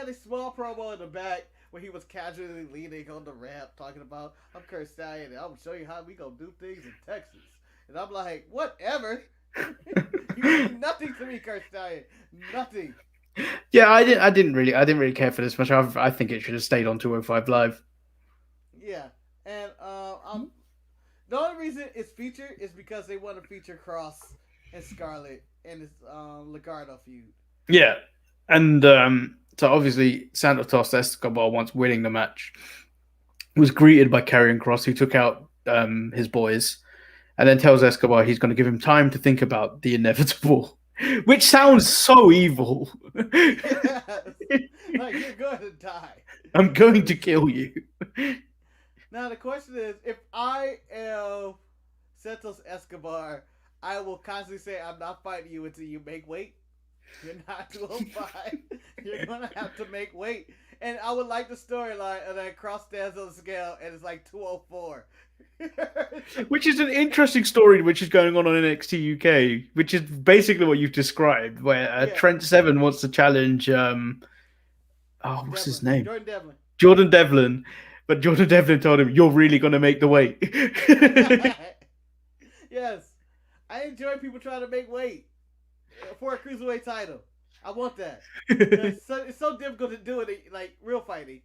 a small promo in the back where he was casually leaning on the ramp talking about, I'm Kurt Stallion and I'm going to show you how we going to do things in Texas. And I'm like, whatever. You mean nothing to me, Kurt Stallion. Nothing. Yeah, I didn't really care for this much. I think it should have stayed on 205 Live. Yeah. And the only reason it's featured is because they want to feature Cross and Scarlett and this Legado feud. Yeah. And so obviously Santos Escobar, once winning the match, was greeted by Karrion Kross, who took out his boys, and then tells Escobar he's going to give him time to think about the inevitable, which sounds so evil. Yes. Like, you're going to die. I'm going to kill you. Now the question is, if I am Santos Escobar, I will constantly say I'm not fighting you until you make weight. You're not 205. You're gonna have to make weight. And I would like the storyline of that Cross stands on the scale and it's like 204. Which is an interesting story which is going on NXT UK, which is basically what you've described, where Trent Seven wants to challenge what's his name? Jordan Devlin. But Jordan Devlin told him, you're really gonna make the weight. Yes. I enjoy people trying to make weight for a cruiserweight title. I want that. It's so difficult to do it like real fighting,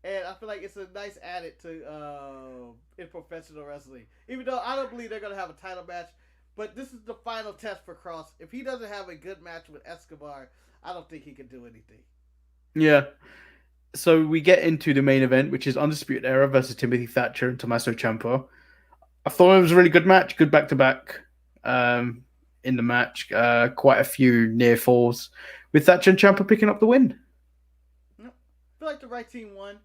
and I feel like it's a nice added to in professional wrestling. Even though I don't believe they're gonna have a title match, but this is the final test for Cross. If he doesn't have a good match with Escobar, I don't think he can do anything. Yeah. So we get into the main event, which is Undisputed Era versus Timothy Thatcher and Tommaso Ciampa. I thought it was a really good match, good back-to-back. In the match, quite a few near falls with Thatcher and Ciampa picking up the win. Felt feel like the right team won.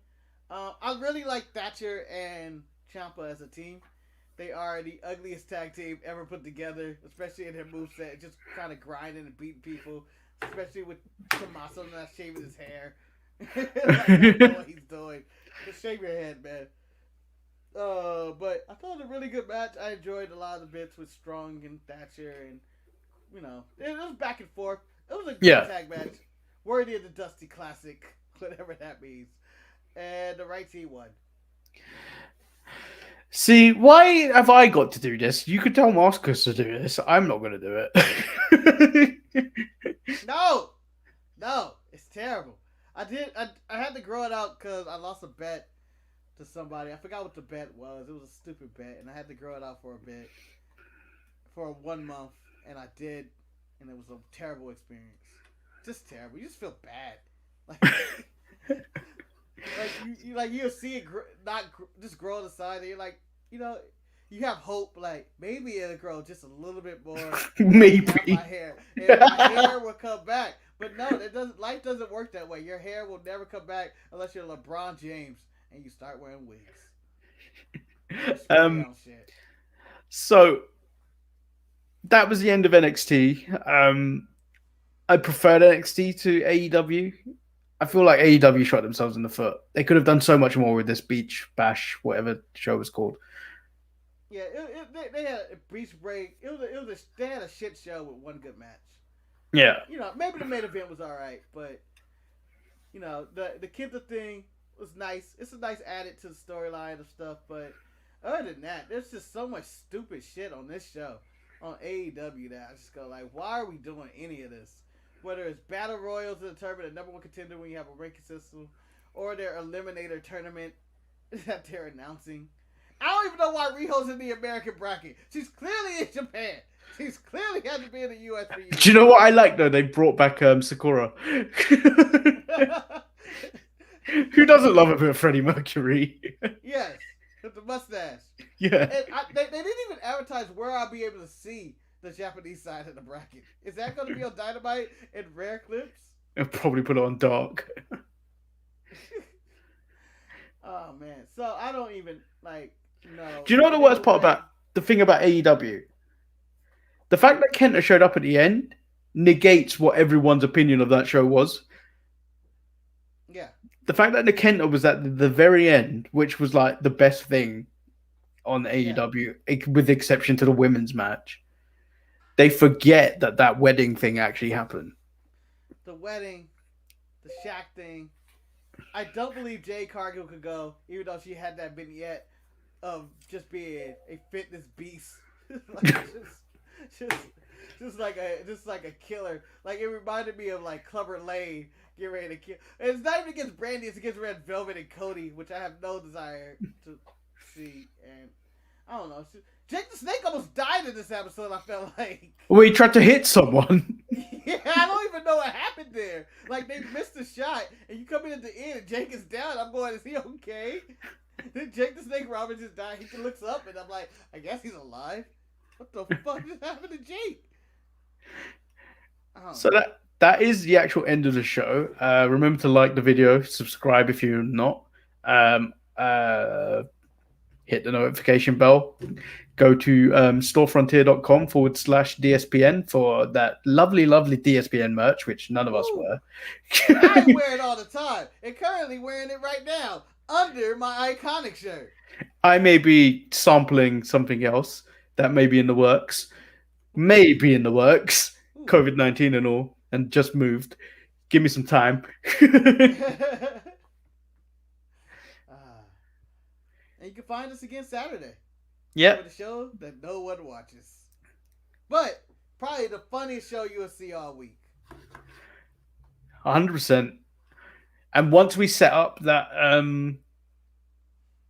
I really like Thatcher and Ciampa as a team. They are the ugliest tag team ever put together, especially in their moveset. Just kind of grinding and beating people, especially with Tommaso not shaving his hair. Like, I don't know what he's doing. Just shave your head, man. But I thought it was a really good match. I enjoyed a lot of the bits with Strong and Thatcher, and it was back and forth. It was a good tag match, worthy of the Dusty Classic, whatever that means. And the right team won. See, why have I got to do this? You could tell Marcus to do this. I'm not going to do it. No, it's terrible. I had to grow it out because I lost a bet to somebody. I forgot what the bet was. It was a stupid bet, and I had to grow it out for a bit, for 1 month, and I did, and it was a terrible experience. Just terrible. You just feel bad. Like you'll see it just grow on the side, and you're like, you have hope, like maybe it'll grow just a little bit more. Maybe my hair, and my hair will come back. But no, it doesn't. Life doesn't work that way. Your hair will never come back unless you're LeBron James and you start wearing wigs. So that was the end of NXT. I preferred NXT to AEW. I feel like AEW shot themselves in the foot. They could have done so much more with this Beach Bash, whatever the show was called. Yeah, they had a beach break. They had a shit show with one good match. Yeah. Maybe the main event was all right, but the Kenta thing was nice. It's a nice added to the storyline of stuff, but other than that, there's just so much stupid shit on this show on AEW that I just go like, why are we doing any of this? Whether it's battle royals to determine the number one contender when you have a ranking system, or their eliminator tournament that they're announcing. I don't even know why Riho's in the American bracket. She's clearly in Japan. She's clearly had to be in the US for years. Do you know what I like though? They brought back Sakura. Who doesn't love a bit of Freddie Mercury? Yes, with the mustache. Yeah. And they didn't even advertise where I'll be able to see the Japanese side of the bracket. Is that going to be on Dynamite and rare clips? I'll probably put it on Dark. Oh man, so I don't even know. Do you know the worst part about the thing about AEW? The fact that Kenta showed up at the end negates what everyone's opinion of that show was. Yeah. The fact that Kenta was at the very end, which was like the best thing on AEW, with the exception to the women's match. They forget that wedding thing actually happened. The wedding, the Shaq thing. I don't believe Jade Cargill could go, even though she had that vignette of just being a fitness beast, just like a killer. Like it reminded me of like Clubber Lane getting ready to kill. And it's not even against Brandy; it's against Red Velvet and Cody, which I have no desire to see. And I don't know. Jake the Snake almost died in this episode, I felt like. Well, he tried to hit someone. Yeah, I don't even know what happened there. Like, they missed a shot, and you come in at the end, and Jake is down. I'm going, is he okay? Then Jake the Snake Roberts just died. He looks up, and I'm like, I guess he's alive. What the fuck just happened to Jake? So that is the actual end of the show. Remember to like the video, subscribe if you're not. Hit the notification bell. Go to storefrontier.com/DSPN for that lovely, lovely DSPN merch, which none of us wear. I wear it all the time, and currently wearing it right now under my iconic shirt. I may be sampling something else that may be in the works. Maybe in the works. COVID-19 and all, and just moved. Give me some time. And you can find us again Saturday. Yeah. For the show that no one watches. But probably the funniest show you'll see all week. 100%. And once we set up that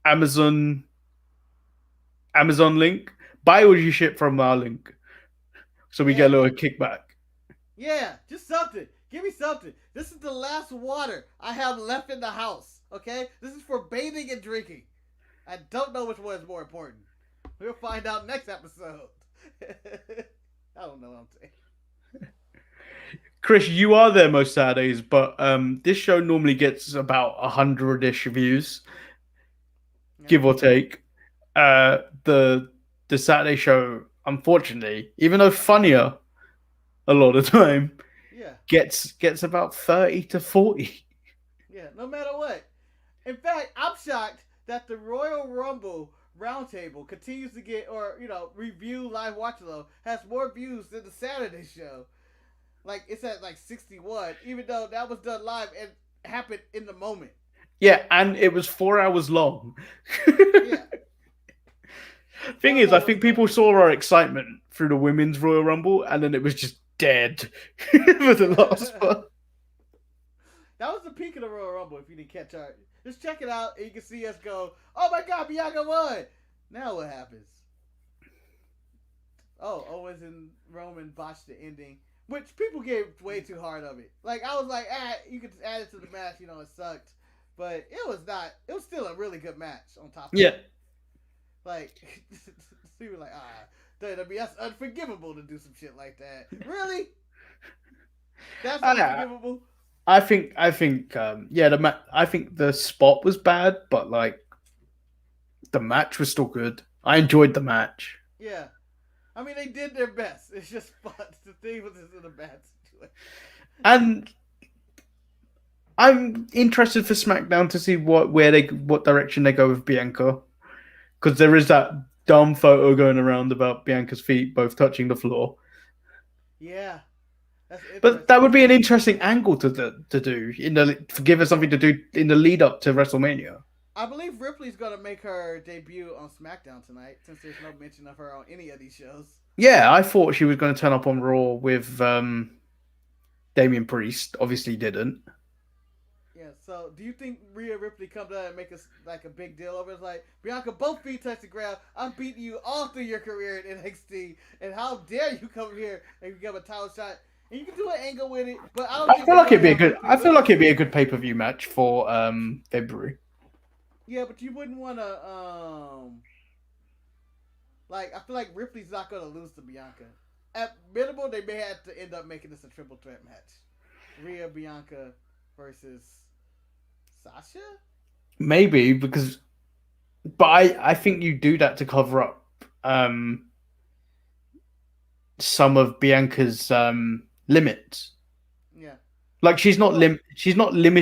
Amazon link, buy all your shit from our link. So we get a little kickback. Yeah, just something. Give me something. This is the last water I have left in the house. Okay? This is for bathing and drinking. I don't know which one is more important. We'll find out next episode. I don't know what I'm saying. Chris, you are there most Saturdays, but this show normally gets about 100-ish views, give or take. The Saturday show, unfortunately, even though funnier a lot of time, gets about 30 to 40. Yeah, no matter what. In fact, I'm shocked that the Royal Rumble Roundtable continues to get, or review live watch along has more views than the Saturday show. Like, it's at like 61, even though that was done live and happened in the moment. Yeah, and it was 4 hours long. Yeah. Thing is, I think people saw our excitement through the Women's Royal Rumble, and then it was just dead for the last one. That was the peak of the Royal Rumble, if you didn't catch it. Just check it out, and you can see us go, oh my God, Bianca won! Now what happens? Oh, Owens and Roman botched the ending, which people gave way too hard of it. Like, I was like, you could just add it to the match, it sucked. But it was still a really good match on top of it. Like, people were like, WWE, that's unforgivable to do some shit like that. Really? That's unforgivable? I think, I think the spot was bad, but like, the match was still good. I enjoyed the match. Yeah. I mean, they did their best. It's just fun. The thing was in a bad situation. And I'm interested for SmackDown to see what direction they go with Bianca, because there is that dumb photo going around about Bianca's feet both touching the floor. Yeah, but that would be an interesting angle to do give her something to do in the lead up to WrestleMania. I believe Ripley's gonna make her debut on SmackDown tonight, since there's no mention of her on any of these shows. Yeah, I thought she was going to turn up on Raw with Damian Priest. Obviously, didn't. Yeah. So, do you think Rhea Ripley comes out and make us like a big deal over it? It's like, Bianca, both feet touch the ground. I'm beating you all through your career in NXT, and how dare you come here and give a title shot? And you can do an angle with it, but I feel like it'd be a good pay-per-view match for February. Yeah, but you wouldn't want to, I feel like Ripley's not going to lose to Bianca. At minimal, they may have to end up making this a triple threat match. Rhea, Bianca versus Sasha? Maybe, but I think you do that to cover up some of Bianca's limits. Yeah. Like, she's not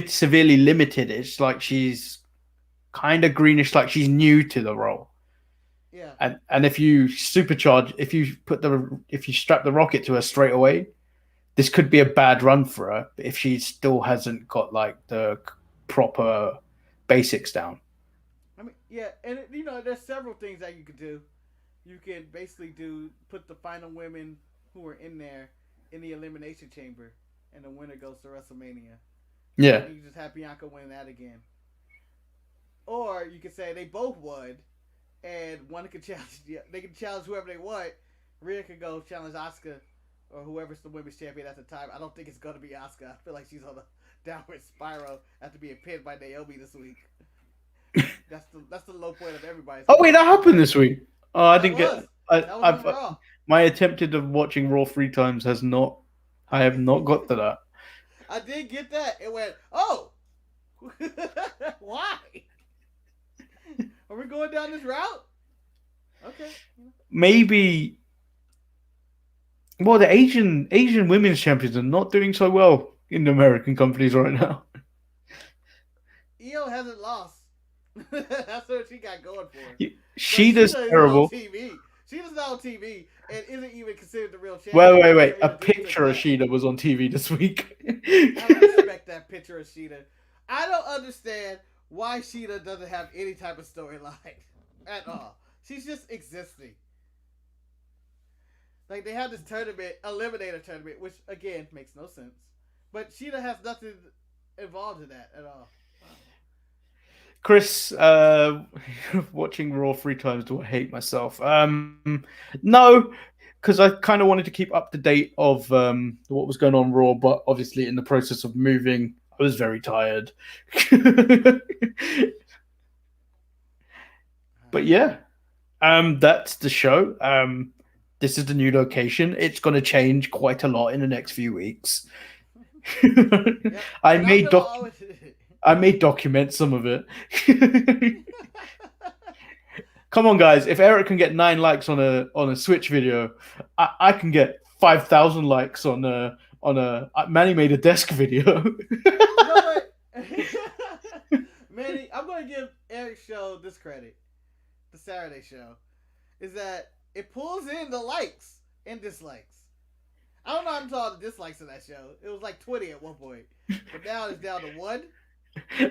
severely limited. It's like she's kind of greenish, like she's new to the role. Yeah. And if you supercharge, if you strap the rocket to her straight away, this could be a bad run for her if she still hasn't got like the proper basics down. I mean, yeah, and there's several things that you could do. You can basically put the final women who are in there in the elimination chamber, and the winner goes to WrestleMania. Yeah. And you just have Bianca win that again. Or you could say they both won, and one can challenge. They can challenge whoever they want. Rhea could go challenge Asuka, or whoever's the women's champion at the time. I don't think it's gonna be Asuka. I feel like she's on a downward spiral after being pinned by Naomi this week. That's the low point of everybody's. Oh wait, that happened this week. Oh, I didn't get. Raw. My attempted of watching Raw 3 times has not. I have not got to that. I did get that. It went, oh, why? Are we going down this route? Okay. Maybe. Well, the Asian women's champions are not doing so well in the American companies right now. Io hasn't lost. That's what she got going for her. Sheeta's terrible. Sheeta's not on TV and isn't even considered the real champion. Wait. A picture of Sheeta was on TV this week. I respect that picture of Sheeta. I don't understand why Sheeta doesn't have any type of storyline at all. She's just existing. Like, they have this tournament, Eliminator tournament, which, again, makes no sense. But Sheeta has nothing involved in that at all. Chris, watching Raw 3 times, do I hate myself? No, because I kind of wanted to keep up to date of what was going on Raw, but obviously in the process of moving, I was very tired. But yeah, that's the show. this is the new location. It's going to change quite a lot in the next few weeks. Yep. I And may I'm gonna always- I may document some of it. Come on, guys! If Eric can get 9 likes on a Switch video, I can get 5,000 likes on a Manny made a desk video. You know what? Manny, I'm going to give Eric's show this credit. The Saturday show is that it pulls in the likes and dislikes. I don't know how to all the dislikes of that show. It was like 20 at one point, but now it's down to 1.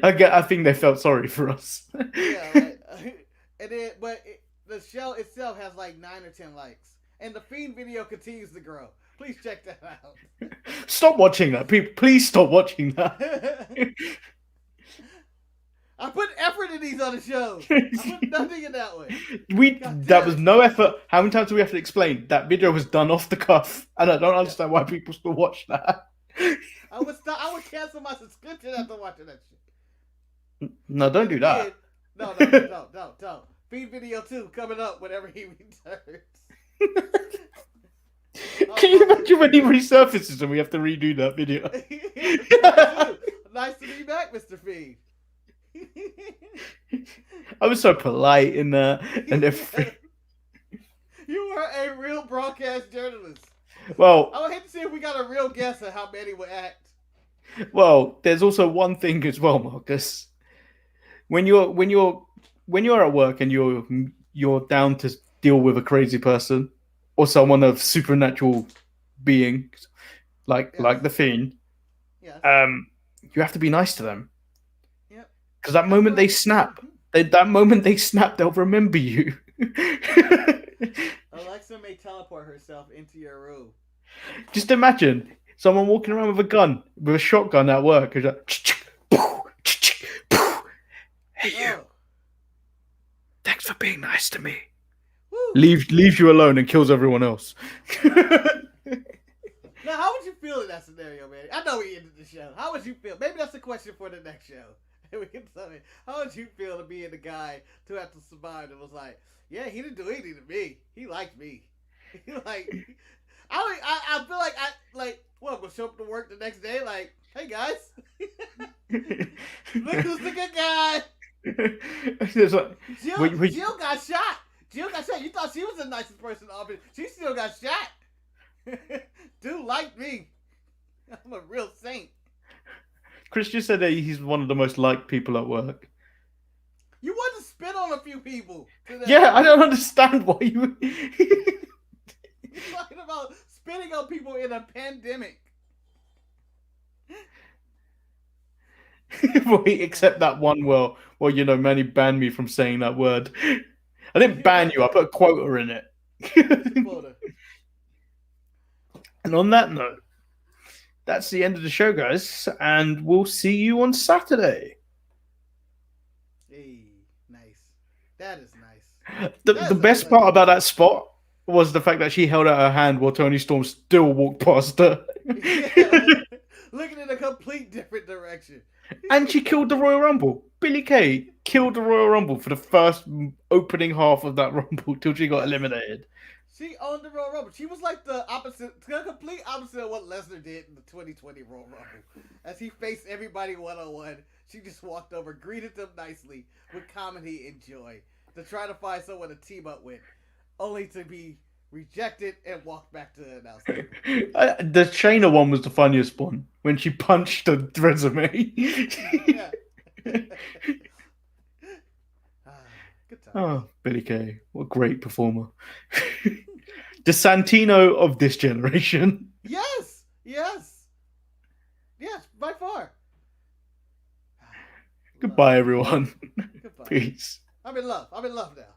I think they felt sorry for us. Yeah, right? And then, the show itself has like 9 or 10 likes, and the Fiend video continues to grow. Please check that out. Stop watching that, people! Please stop watching that. I put effort in these other shows. I put nothing in that one. That was no effort. How many times do we have to explain? That video was done off the cuff, and I don't understand why people still watch that. I would cancel my subscription after watching that shit. No, don't do that. No, don't. Feed video 2 coming up whenever he returns. Can you imagine when he resurfaces and we have to redo that video? Nice to be back, Mr. Feed. I was so polite in that, and everything. You are a real broadcast journalist. Well, I would hate to see if we got a real guess at how Manny would act. well, there's also one thing as well, Marcus. When you're at work and you're down to deal with a crazy person or someone of supernatural being, like the Fiend, Yes. you have to be nice to them. Yep. Because that moment they snap, they'll remember you. Alexa may teleport herself into your room. Just imagine someone walking around with a gun, with a shotgun at work. It's like, hey, you. Oh. Thanks for being nice to me. Woo. Leaves you alone and kills everyone else. Now, how would you feel in that scenario, man? I know we ended the show. How would you feel? Maybe that's a question for the next show. We can tell me. How would you feel to be the guy to have to survive that was like, yeah, he didn't do anything to me. He liked me. Like, I feel like well, I'm gonna show up to work the next day. Like, hey guys, look who's the good guy. It's like, Jill got shot. Jill got shot. You thought she was the nicest person in the office. She still got shot. Dude liked me. I'm a real saint. Chris just said that he's one of the most liked people at work. You want to spit on a few people. Yeah, I don't understand why you... You're talking about spitting on people in a pandemic. Wait, except that one, well, you know, Manny banned me from saying that word. I didn't ban you, I put a quota in it. Quota. And on that note, that's the end of the show, guys, and we'll see you on Saturday. Hey, nice. That is nice. The best part about that spot was the fact that she held out her hand while Tony Storm still walked past her. Yeah, looking in a complete different direction. And she killed the Royal Rumble. Billie Kay killed the Royal Rumble for the first opening half of that Rumble till she got eliminated. She owned the Royal Rumble. She was like the complete opposite of what Lesnar did in the 2020 Royal Rumble. As he faced everybody one-on-one, she just walked over, greeted them nicely with comedy and joy to try to find someone to team up with, only to be rejected and walked back to the announce table. The Shayna one was the funniest one when she punched the resume. Yeah. Good time. Oh, Billie Kay, what a great performer. The Santino of this generation. Yes, by far. Goodbye, everyone. Goodbye. Peace. I'm in love now.